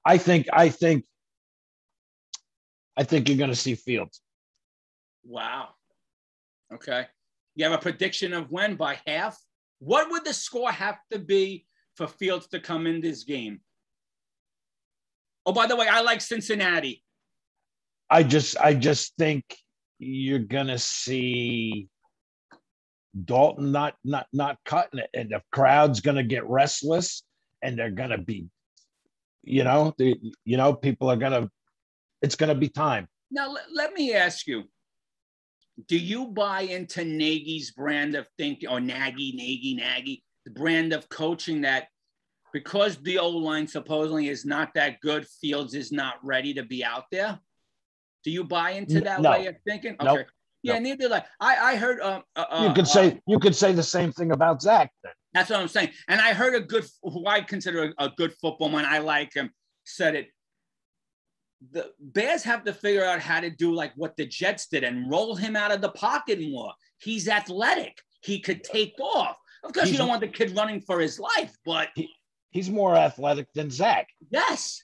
I think you're going to see Fields. Wow. Okay. You have a prediction of when? By half? What would the score have to be for Fields to come in this game? Oh, by the way, I like Cincinnati. I just think you're going to see Dalton not cutting it, and the crowd's going to get restless, and they're going to be, people are going to. It's going to be time. Now let me ask you: do you buy into Nagy's brand of thinking, or Nagy, the brand of coaching that because the O-line supposedly is not that good, Fields is not ready to be out there? Do you buy into that way of thinking? Okay. Nope. Yeah, neither like I heard. You could say the same thing about Zach. Then. That's what I'm saying. And I heard who I consider a good football man. I like him. Said it. The Bears have to figure out how to do like what the Jets did and roll him out of the pocket more. He's athletic. He could take off. Of course, you don't want the kid running for his life, but he's more athletic than Zach. Yes.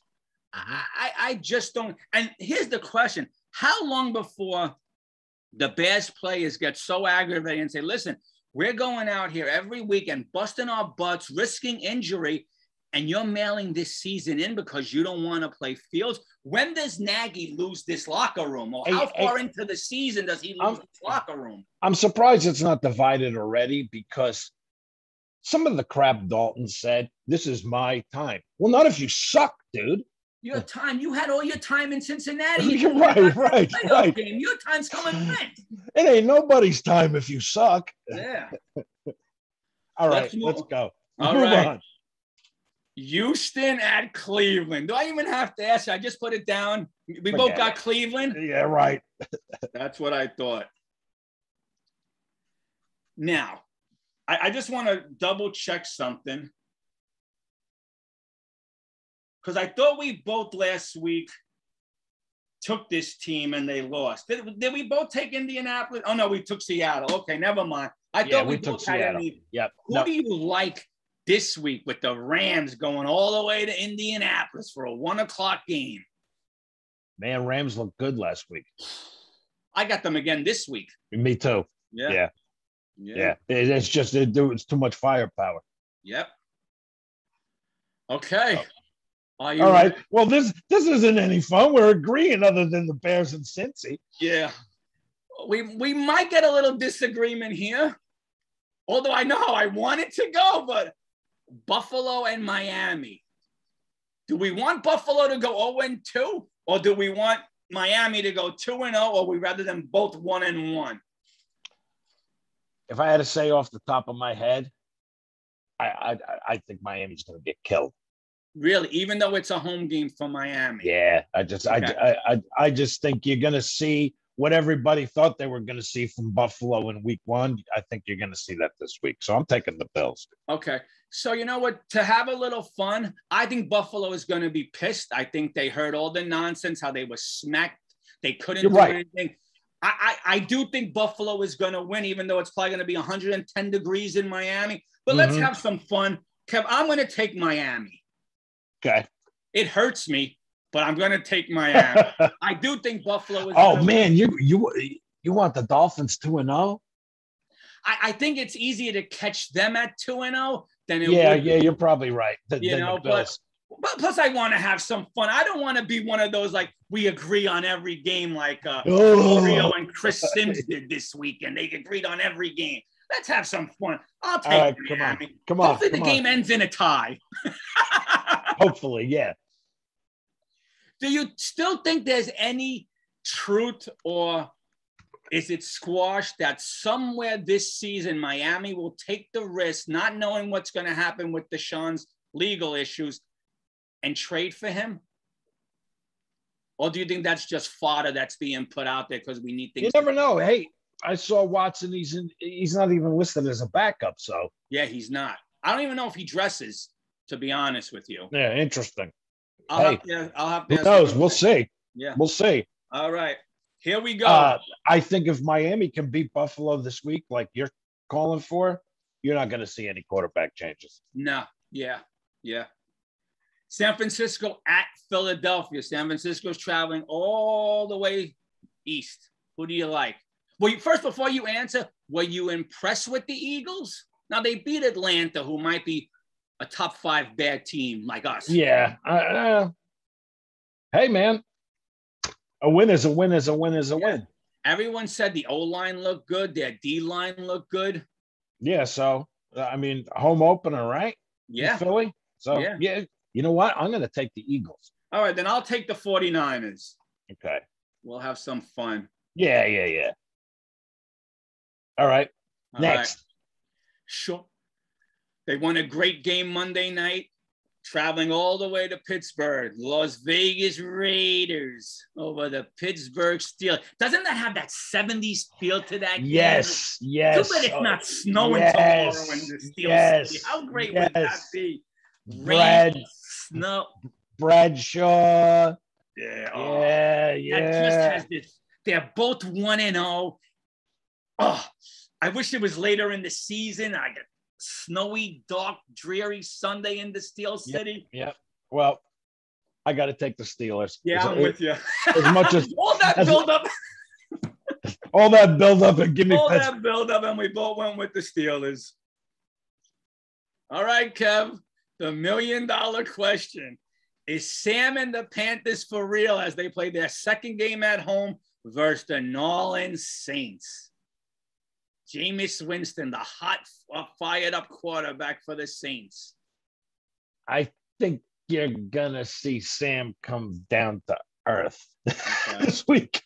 I just don't. And here's the question: how long before the Bears players get so aggravated and say, "Listen, we're going out here every weekend, busting our butts, risking injury, and you're mailing this season in because you don't want to play Fields"? When does Nagy lose this locker room? Or how far into the season does he lose this locker room? I'm surprised it's not divided already, because some of the crap Dalton said, this is my time. Well, not if you suck, dude. Your time. You had all your time in Cincinnati. You're right. Game. Your time's coming and went. It ain't nobody's time if you suck. Yeah. All right, let's go. All right. On. Houston at Cleveland. Do I even have to ask? I just put it down. We both got Cleveland. Yeah, right. That's what I thought. Now, I just want to double check something, because I thought we both last week took this team and they lost. Did we both take Indianapolis? Oh, no, we took Seattle. Okay, never mind. I thought we both took Seattle. Yep. Who do you like this week with the Rams going all the way to Indianapolis for a 1:00 game? Man, Rams looked good last week. I got them again this week. Me too. Yeah. It's just it's too much firepower. Yep. Okay. All right. Well, this isn't any fun. We're agreeing, other than the Bears and Cincy. Yeah. We might get a little disagreement here. Although I know how I want it to go, but Buffalo and Miami. Do we want Buffalo to go 0-2, or do we want Miami to go 2-0, or we rather them both 1-1? If I had to say off the top of my head, I think Miami's going to get killed. Really, even though it's a home game for Miami. Yeah, I just think you're going to see what everybody thought they were going to see from Buffalo in week 1. I think you're going to see that this week. So I'm taking the Bills. Okay. So you know what? To have a little fun, I think Buffalo is going to be pissed. I think they heard all the nonsense, how they were smacked. They couldn't do anything. I do think Buffalo is going to win, even though it's probably going to be 110 degrees in Miami. But let's have some fun. Kev, I'm going to take Miami. Okay. It hurts me, but I'm going to take Miami. I do think Buffalo is. Oh man, you want the Dolphins 2-0? I think it's easier to catch them at 2-0 than it would. Yeah, you're probably right. But plus I want to have some fun. I don't want to be one of those like we agree on every game like Oreo and Chris Sims did this weekend. They agreed on every game. Let's have some fun. I'll take Miami. Come on. Hopefully the game ends in a tie. Hopefully, yeah. Do you still think there's any truth, or is it squashed that somewhere this season Miami will take the risk, not knowing what's going to happen with Deshaun's legal issues, and trade for him? Or do you think that's just fodder that's being put out there because we need things? You never know. Hey, I saw Watson. He's not even listed as a backup. So yeah, he's not. I don't even know if he dresses, to be honest with you. Yeah, interesting. I'll have to. Who knows? We'll see. Yeah, we'll see. All right, here we go. I think if Miami can beat Buffalo this week, like you're calling for, you're not going to see any quarterback changes. No. Yeah. San Francisco at Philadelphia. San Francisco's traveling all the way east. Who do you like? Well, first, before you answer, were you impressed with the Eagles? Now, they beat Atlanta, who might be a top 5 bad team like us. Yeah. Hey, man. A win is a win is a win is a win. Everyone said the O-line looked good. Their D-line looked good. Yeah, so, I mean, home opener, right? Yeah. In Philly. So, yeah. You know what? I'm going to take the Eagles. All right, then I'll take the 49ers. Okay. We'll have some fun. Yeah. All right. Next. Right. Sure. They won a great game Monday night, traveling all the way to Pittsburgh. Las Vegas Raiders over the Pittsburgh Steelers. Doesn't that have that 70s feel to that game? Yes. Too bad it's not snowing tomorrow in the Steelers City. How great would that be? Snow. Bradshaw. Yeah. That just has this. They're both 1-0. Oh, I wish it was later in the season. I get snowy, dark, dreary Sunday in the Steel City. Yep. Well, I got to take the Steelers. Yeah, I'm with you. As much as all that build up, all that build up, and give me all that build up, and we both went with the Steelers. All right, Kev, the $1 million question. Is Sam and the Panthers for real as they play their second game at home versus the New Orleans Saints? Jameis Winston, the hot, fired up quarterback for the Saints. I think you're going to see Sam come down to earth this week,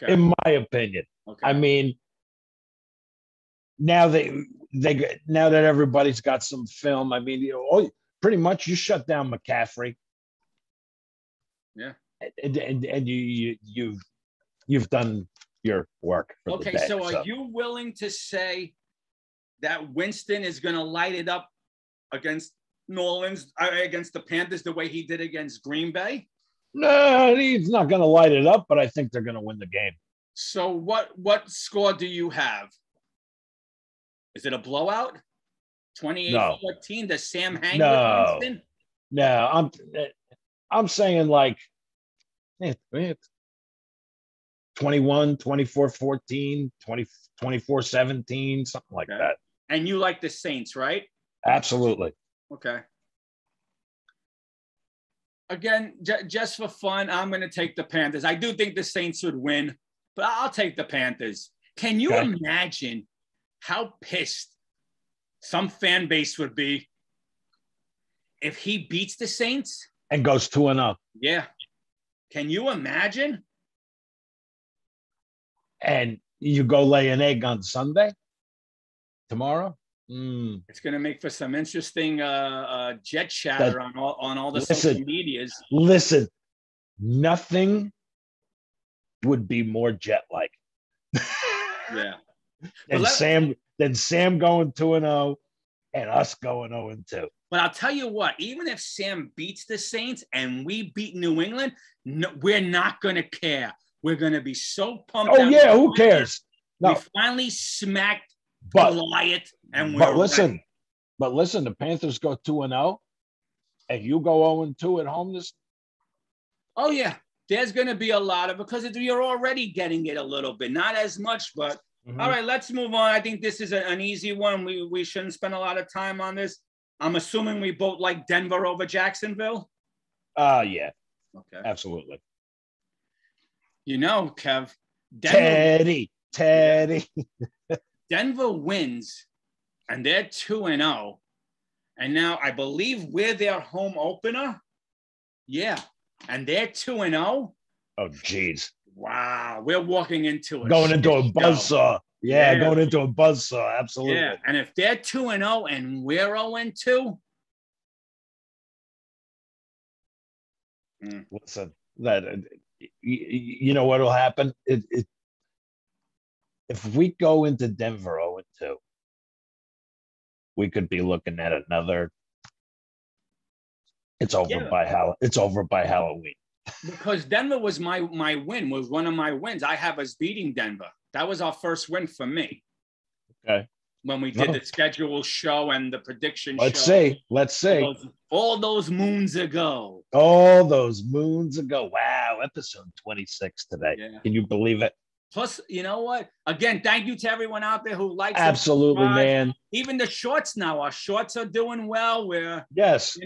in my opinion. Okay. I mean, now that everybody's got some film, I mean, pretty much you shut down McCaffrey. Yeah. And you've done your work for the day. So are you willing to say that Winston is going to light it up against New Orleans, against the Panthers, the way he did against Green Bay? No, he's not going to light it up, but I think they're going to win the game. So what score do you have? Is it a blowout? 28-14? Does Sam hang with Winston? No, I'm saying like 21, 24-14, 24-17, something like that. And you like the Saints, right? Absolutely. Okay. Again, just for fun, I'm going to take the Panthers. I do think the Saints would win, but I'll take the Panthers. Can you imagine how pissed some fan base would be if he beats the Saints? And goes 2-0. Yeah. Can you imagine? And you go lay an egg on Sunday? Tomorrow? It's going to make for some interesting jet chatter on all the social medias. Listen, nothing would be more jet-like. Yeah. Than Sam going 2-0 and us going 0-2. But I'll tell you what, even if Sam beats the Saints and we beat New England, we're not going to care. We're going to be so pumped. Oh, yeah, who cares? No. We finally smacked Goliath. But listen, the Panthers go 2-0, and you go 0-2 at home this. Oh, yeah. There's going to be a lot of, because you're already getting it a little bit. Not as much, but all right, let's move on. I think this is an easy one. We shouldn't spend a lot of time on this. I'm assuming we both like Denver over Jacksonville. Yeah. Okay. Absolutely. You know, Kev. Teddy. Denver wins, and they're 2-0. And now I believe we're their home opener. Yeah. And they're 2-0. Oh, geez. Wow. We're walking into going into a buzzsaw. Yeah, going into a buzzsaw. Absolutely. Yeah. And if they're 2-0 and we're 0-2. Listen, you know what will happen? If we go into Denver 0-2, we could be looking at another. It's over by Halloween. Because Denver was my win, was one of my wins. I have us beating Denver. That was our first win for me. Okay. When we did the schedule show and the prediction Let's show. Let's see. All those moons ago. All those moons ago. Wow. Episode 26 today. Yeah. Can you believe it? Plus, you know what? Again, thank you to everyone out there who likes Absolutely, man. Even the shorts now. Our shorts are doing well. Yes.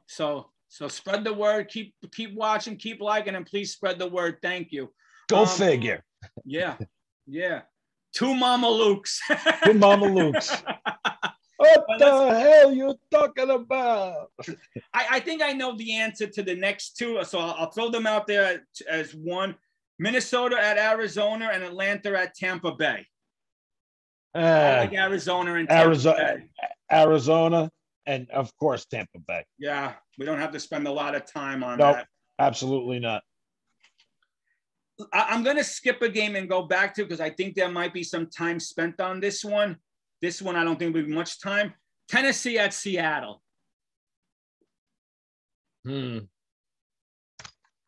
So spread the word. Keep watching. Keep liking, and please spread the word. Thank you. Go figure. Yeah. Two Mama Lukes. Two Mama Lukes. What the hell you talking about? I think I know the answer to the next two, so I'll throw them out there as one. Minnesota at Arizona and Atlanta at Tampa Bay. I like Arizona and Tampa Bay. Arizona and, of course, Tampa Bay. Yeah, we don't have to spend a lot of time on that. Absolutely not. I'm going to skip a game and go back to, because I think there might be some time spent on this one. This one, I don't think will be much time. Tennessee at Seattle.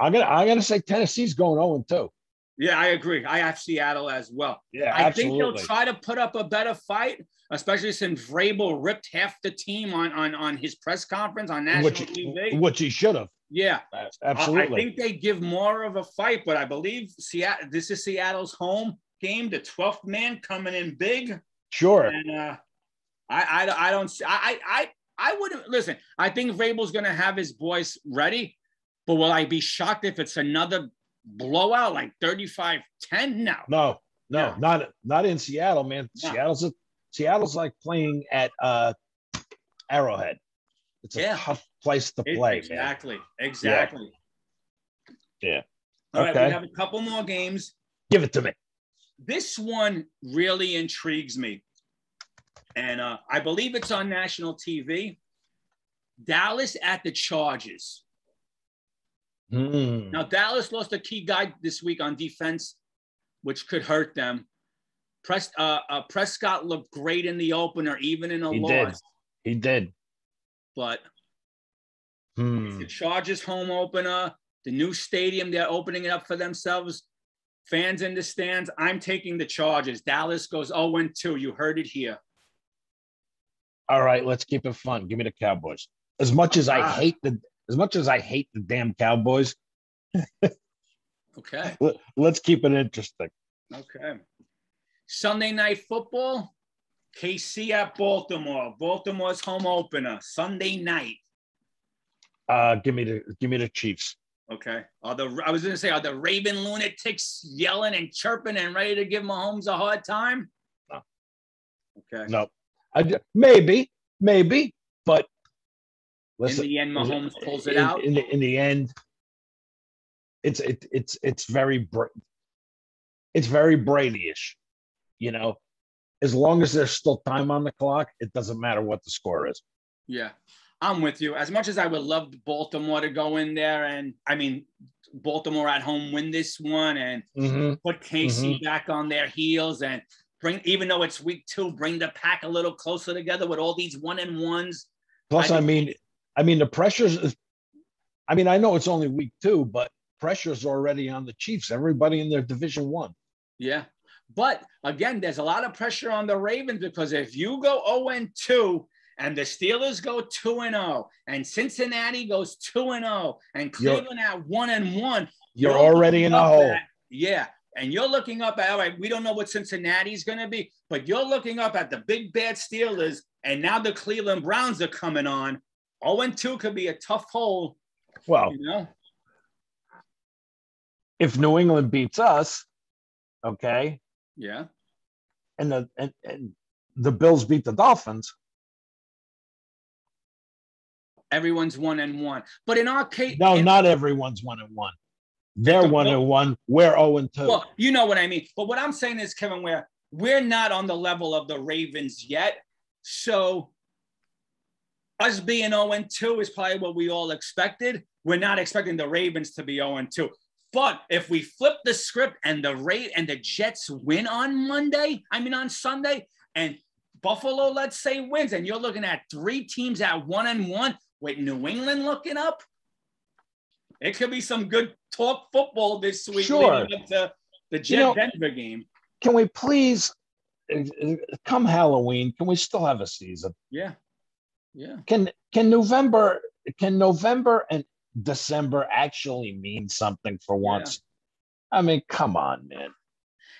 I'm gonna say Tennessee's going 0-2. Yeah, I agree. I have Seattle as well. Yeah, I think they'll try to put up a better fight, especially since Vrabel ripped half the team on his press conference on national TV. Which he should have. Yeah, Absolutely. I think they give more of a fight, but I believe Seattle. This is Seattle's home game. The 12th man coming in big. Sure. And I don't. I wouldn't listen. I think Vrabel's going to have his boys ready, but will I be shocked if it's another blowout like 35-10? No. No, not in Seattle, man. No. Seattle's like playing at Arrowhead. It's a tough place to play, exactly, man. Exactly. Yeah. All right, we have a couple more games. Give it to me. This one really intrigues me. And I believe it's on national TV. Dallas at the Chargers. Now, Dallas lost a key guy this week on defense, which could hurt them. Prescott looked great in the opener, even in a loss. He did. But it's the Chargers home opener, the new stadium, they're opening it up for themselves. Fans in the stands. I'm taking the Chargers. Dallas goes 0-2. You heard it here. All right, let's keep it fun. Give me the Cowboys. As much as I hate the damn Cowboys. Okay. Let's keep it interesting. Okay. Sunday Night Football. KC at Baltimore. Baltimore's home opener. Sunday night. Give me the Chiefs. Okay. Are the Raven lunatics yelling and chirping and ready to give Mahomes a hard time? No. Okay. No. Maybe, but listen. In the end, Mahomes pulls it out. In the end, it's very Brady-ish. You know, as long as there's still time on the clock, it doesn't matter what the score is. Yeah, I'm with you. As much as I would love Baltimore to go in there, and I mean, Baltimore at home win this one and put KC back on their heels and even though it's week 2, bring the pack a little closer together with all these 1-1s. Plus, I mean, the pressures. I mean, I know it's only week 2, but pressure's already on the Chiefs. Everybody in their Division 1. Yeah. But again, there's a lot of pressure on the Ravens because if you go 0-2 and the Steelers go 2-0 and Cincinnati goes 2-0 and Cleveland at 1-1, you're already in a hole. Yeah. And you're looking up at, all right, we don't know what Cincinnati's going to be, but you're looking up at the big bad Steelers, and now the Cleveland Browns are coming on. 0-2 could be a tough hole. Well, if New England beats us, okay. Yeah. And the Bills beat the Dolphins. Everyone's 1-1. But in our case, not everyone's 1-1. They're 1-1. We're 0-2. Well, you know what I mean. But what I'm saying is, Kevin, we're not on the level of the Ravens yet. So us being 0-2 is probably what we all expected. We're not expecting the Ravens to be 0-2. But if we flip the script and the Jets win on Sunday, and Buffalo, let's say, wins, and you're looking at 3 teams at 1-1 with New England looking up, it could be some good talk football this week leading up to the Jet-Denver game. Can we please, come Halloween, can we still have a season? Yeah. Can November and December actually mean something for once? I mean, come on, man.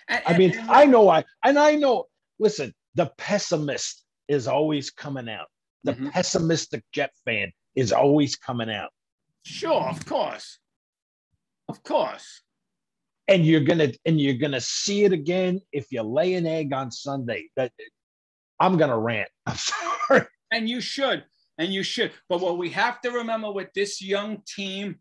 I know. Listen, the pessimist is always coming out. The pessimistic Jet fan is always coming out. Sure, of course. And you're gonna see it again if you lay an egg on Sunday. I'm gonna rant. I'm sorry. And you should. But what we have to remember with this young team,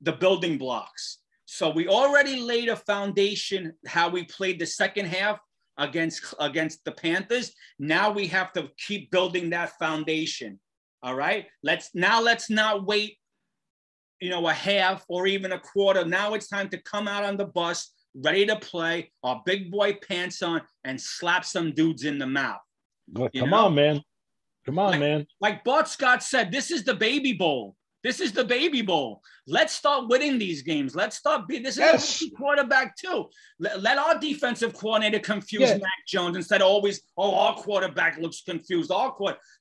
the building blocks. So we already laid a foundation how we played the second half against the Panthers. Now we have to keep building that foundation. All right. Let's not wait, a half or even a quarter. Now it's time to come out on the bus, ready to play, our big boy pants on, and slap some dudes in the mouth. Come on, man. Man. Like Bart Scott said, this is the baby bowl. Let's start winning these games. This is a rookie quarterback too. Let our defensive coordinator confuse Mac Jones instead of always, our quarterback looks confused.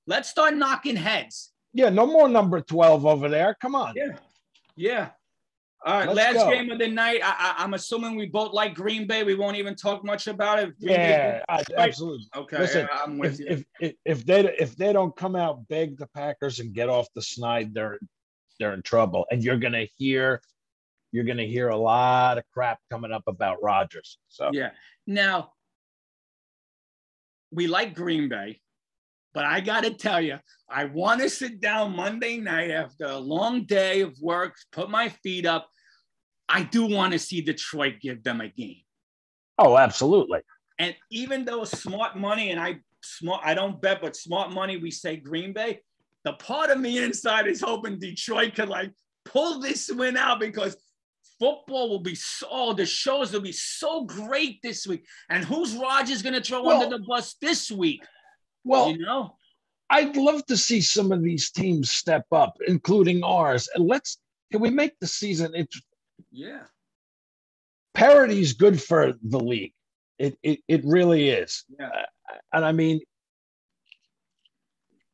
Let's start knocking heads. Yeah, no more number 12 over there. Come on. Yeah. Yeah. All right, last game of the night. I'm assuming we both like Green Bay. We won't even talk much about it. Yeah, absolutely. Okay, listen, I'm with you. If they don't come out big, the Packers, and get off the snide, they're in trouble. And you're gonna hear a lot of crap coming up about Rodgers. So yeah. Now we like Green Bay, but I got to tell you, I want to sit down Monday night after a long day of work, put my feet up. I do want to see Detroit give them a game. Oh, absolutely. And even though smart money, and I don't bet, but smart money, we say Green Bay, the part of me inside is hoping Detroit could like pull this win out, because football will be the shows will be so great this week. And who's Rodgers going to throw under the bus this week? Well, you know, I'd love to see some of these teams step up, including ours. And can we make the season? Parity is good for the league. It really is. Yeah. And I mean,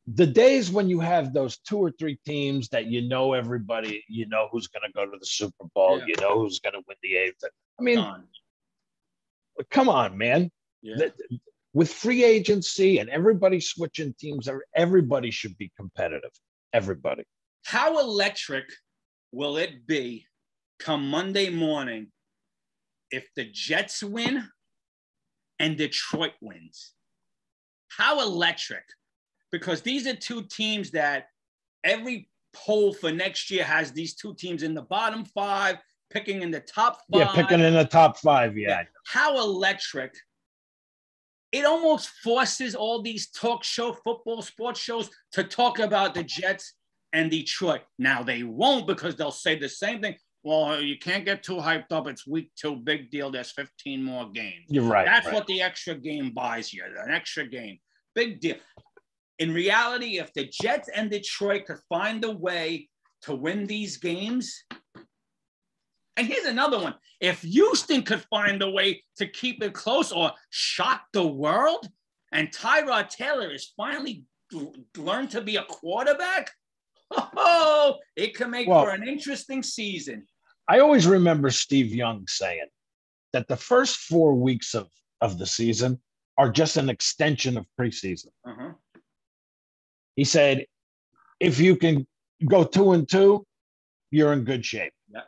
the days when you have those 2 or 3 teams that everybody, who's going to go to the Super Bowl, who's going to win the eighth. I mean, come on, man. Yeah. With free agency and everybody switching teams, everybody should be competitive. Everybody. How electric will it be come Monday morning if the Jets win and Detroit wins? How electric? Because these are 2 teams that every poll for next year has these 2 teams in the bottom 5, picking in the top 5. Yeah, picking in the top 5, yeah. How electric. It almost forces all these football sports shows to talk about the Jets and Detroit. Now, they won't, because they'll say the same thing. Well, you can't get too hyped up. It's week 2, big deal. There's 15 more games. You're right. That's what the extra game buys you, an extra game. Big deal. In reality, if the Jets and Detroit could find a way to win these games, and here's another one. If Houston could find a way to keep it close or shock the world, and Tyrod Taylor is finally learned to be a quarterback, it can make for an interesting season. I always remember Steve Young saying that the first 4 weeks of the season are just an extension of preseason. Uh-huh. He said, if you can go 2-2, you're in good shape. Yeah.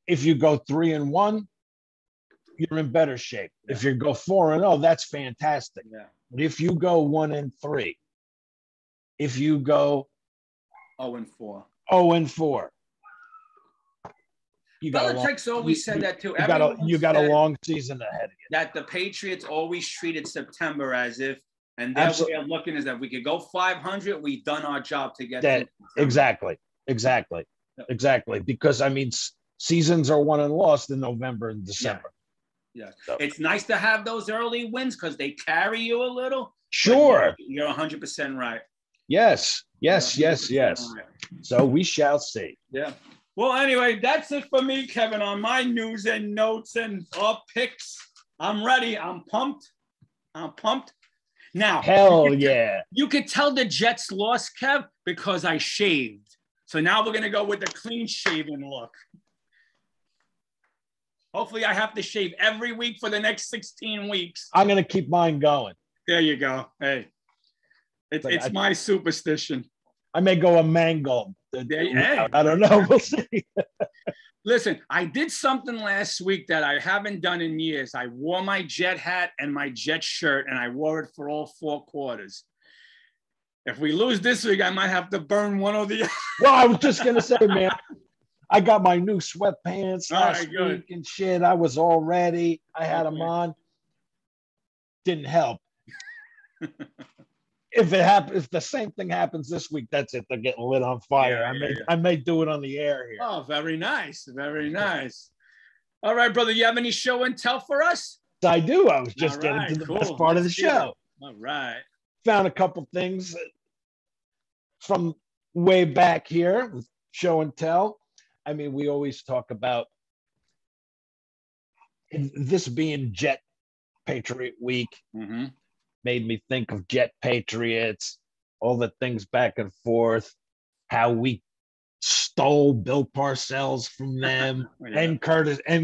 If you go 3-1, you're in better shape. Yeah. If you go 4-0, that's fantastic. Yeah. But if you go 1-3, if you go 0-4, Belichick's always said that too. You got a long season ahead of you. That the Patriots always treated September as if, and their way of looking is that we could go 500, we've done our job to get that. Exactly. Because I mean, seasons are won and lost in November and December. Yeah. So. It's nice to have those early wins because they carry you a little. Sure. You're 100% right. Yes. Right. So we shall see. Yeah. Well, anyway, that's it for me, Kevin, on my news and notes and picks. I'm ready. I'm pumped. Now, hell yeah. You could tell the Jets lost, Kev, because I shaved. So now we're going to go with the clean shaven look. Hopefully I have to shave every week for the next 16 weeks. I'm going to keep mine going. There you go. Hey, it's my superstition. I may go a mango. Hey. I don't know. We'll see. Listen, I did something last week that I haven't done in years. I wore my Jet hat and my Jet shirt, and I wore it for all 4 quarters. If we lose this week, I might have to burn one or the other. Well, I was just going to say, man, I got my new sweatpants last week and shit. I was all ready. I had them on. Didn't help. If the same thing happens this week, that's it. They're getting lit on fire. I may do it on the air here. Oh, very nice. Very nice. All right, brother. You have any show and tell for us? I do. I was just getting to the best part of the show. All right. Found a couple things from way back here with show and tell. I mean, we always talk about this being Jet Patriot Week. Mm-hmm. Made me think of Jet Patriots, all the things back and forth, how we stole Bill Parcells from them Yeah. and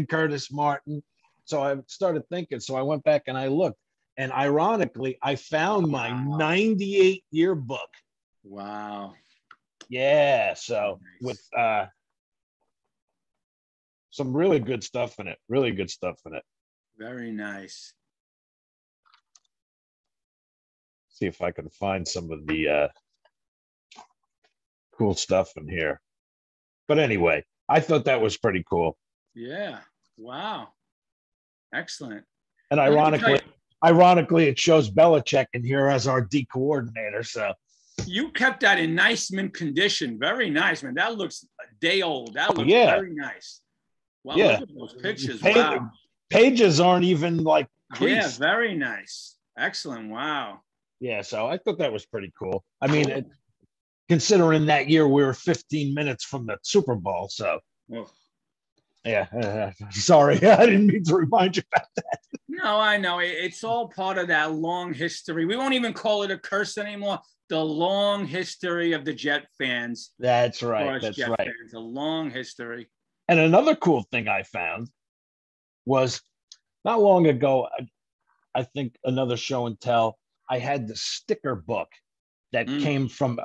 Curtis Martin. So I started thinking. So I went back and I looked, and ironically, I found my '98 yearbook. Wow. Yeah. So Nice. with some really good stuff in it. Really good stuff in it. Very nice. See if I can find some of the cool stuff in here. But anyway, I thought that was pretty cool. Yeah. Wow. Excellent. And ironically, it shows Belichick in here as our D coordinator. So you kept that in nice mint condition. Very nice, man. That looks a day old. That looks very nice. Wow, yeah. look at those pictures. Wow. Pages aren't even like creased. Yeah, very nice. Excellent. Wow. Yeah, so I thought that was pretty cool. I mean, considering that year we were 15 minutes from the Super Bowl, so yeah. Sorry, I didn't mean to remind you about that. No, I know. It's all part of that long history. We won't even call it a curse anymore. The long history of the Jet fans. That's right. That's Jet right. Fans, a long history. And another cool thing I found was not long ago, I think another show and tell, I had the sticker book that came from,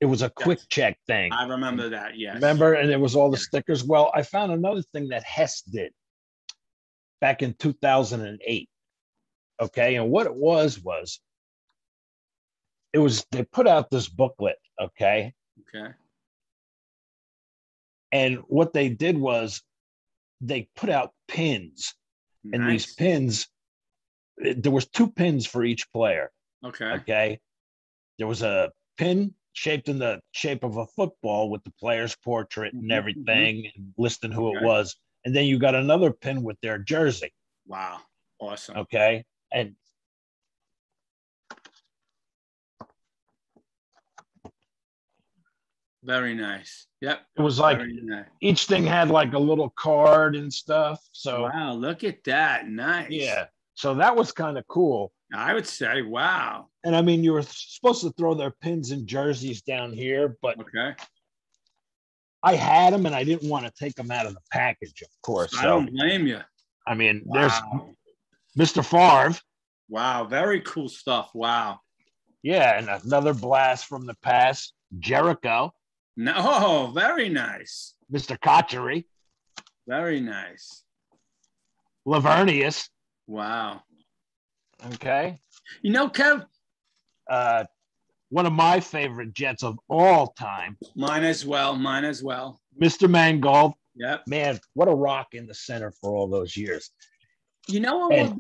it was a quick check thing. I remember that, yes. Remember? And it was all the stickers. Well, I found another thing that Hess did back in 2008. Okay. And what it was, they put out this booklet. Okay. Okay. And what they did was they put out pins. Nice. And these pins, there was 2 pins for each player. Okay. Okay. There was a pin shaped in the shape of a football with the player's portrait and everything, and listing who it was. And then you got another pin with their jersey. Wow. Awesome. Okay. And very nice. Yep. It was like each thing had like a little card and stuff. So wow, look at that. Nice. Yeah. So that was kind of cool. I would say, wow. And I mean, you were supposed to throw their pins and jerseys down here, but I had them and I didn't want to take them out of the package, of course. I don't blame you. I mean, there's Mr. Favre. Wow, very cool stuff. Wow. Yeah, and another blast from the past, Jericho. No, very nice. Mr. Cotchery. Very nice. Lavernius. Wow. Okay. You know, Kev? One of my favorite Jets of all time. Mine as well. Mr. Mangold. Yep. Man, what a rock in the center for all those years. You know what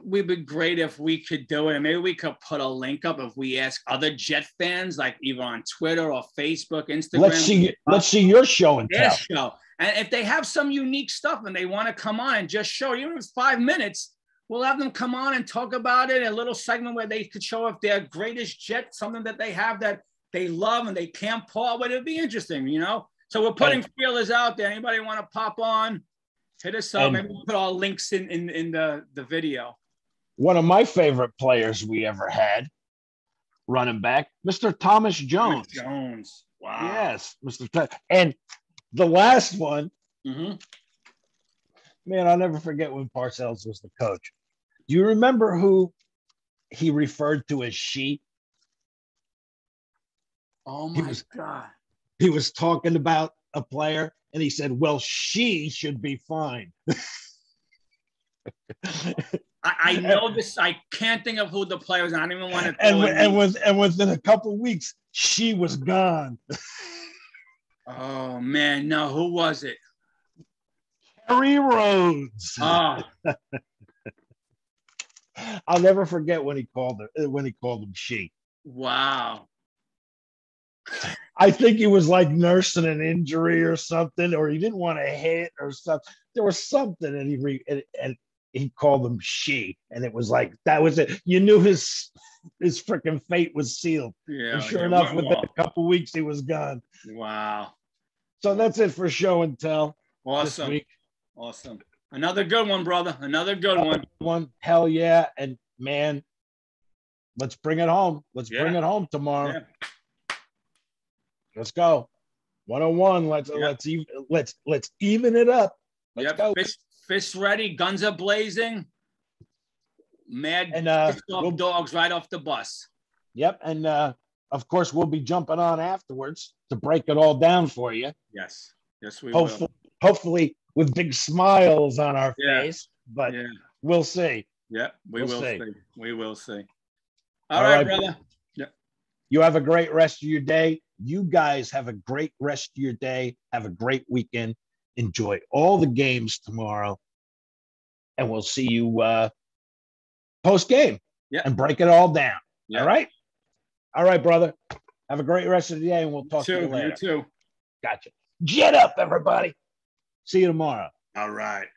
would be great if we could do it, and maybe we could put a link up if we ask other Jet fans, like either on Twitter or Facebook, Instagram. Let's see your show and tell. Show. And if they have some unique stuff and they want to come on and just show, even if it's 5 minutes, we'll have them come on and talk about it. A little segment where they could show if their greatest Jet, something that they have that they love and they can't part with. It'd be interesting, you know? So we're putting feelers out there. Anybody want to pop on? Hit us up. Maybe we'll put all links in the video. One of my favorite players we ever had, running back, Mr. Thomas Jones. Jones. Wow. Yes, Mr. And the last one, man, I'll never forget when Parcells was the coach. Do you remember who he referred to as she? Oh, my God. He was talking about a player, and he said, well, she should be fine. I know this. I can't think of who the player was. I don't even want to. And within a couple of weeks, she was gone. Oh, man. No, who was it? Kerry Rhodes. Oh. I'll never forget when he called him she. Wow. I think he was like nursing an injury or something, or he didn't want to hit or something. There was something, and he called him she, and it was like that was it. You knew his freaking fate was sealed. Yeah. And sure enough, within a couple of weeks, he was gone. Wow. So that's it for show and tell. Awesome. This week. Awesome. Another good one, brother. Another good one. Hell yeah. And man, let's bring it home. Let's bring it home tomorrow. Yeah. Let's go. 101. Let's even it up. Let's go. Fish ready, guns are blazing. Mad And dogs right off the bus. Yep, and of course we'll be jumping on afterwards to break it all down for you. Yes, we will. Hopefully with big smiles on our face, but we'll see. Yeah, we will see. We will see. All right, brother. Yeah. You have a great rest of your day. You guys have a great rest of your day. Have a great weekend. Enjoy all the games tomorrow, and we'll see you post game and break it all down. All right, brother. Have a great rest of the day, and we'll talk to you later. You too. Gotcha. Jet up, everybody. See you tomorrow. All right.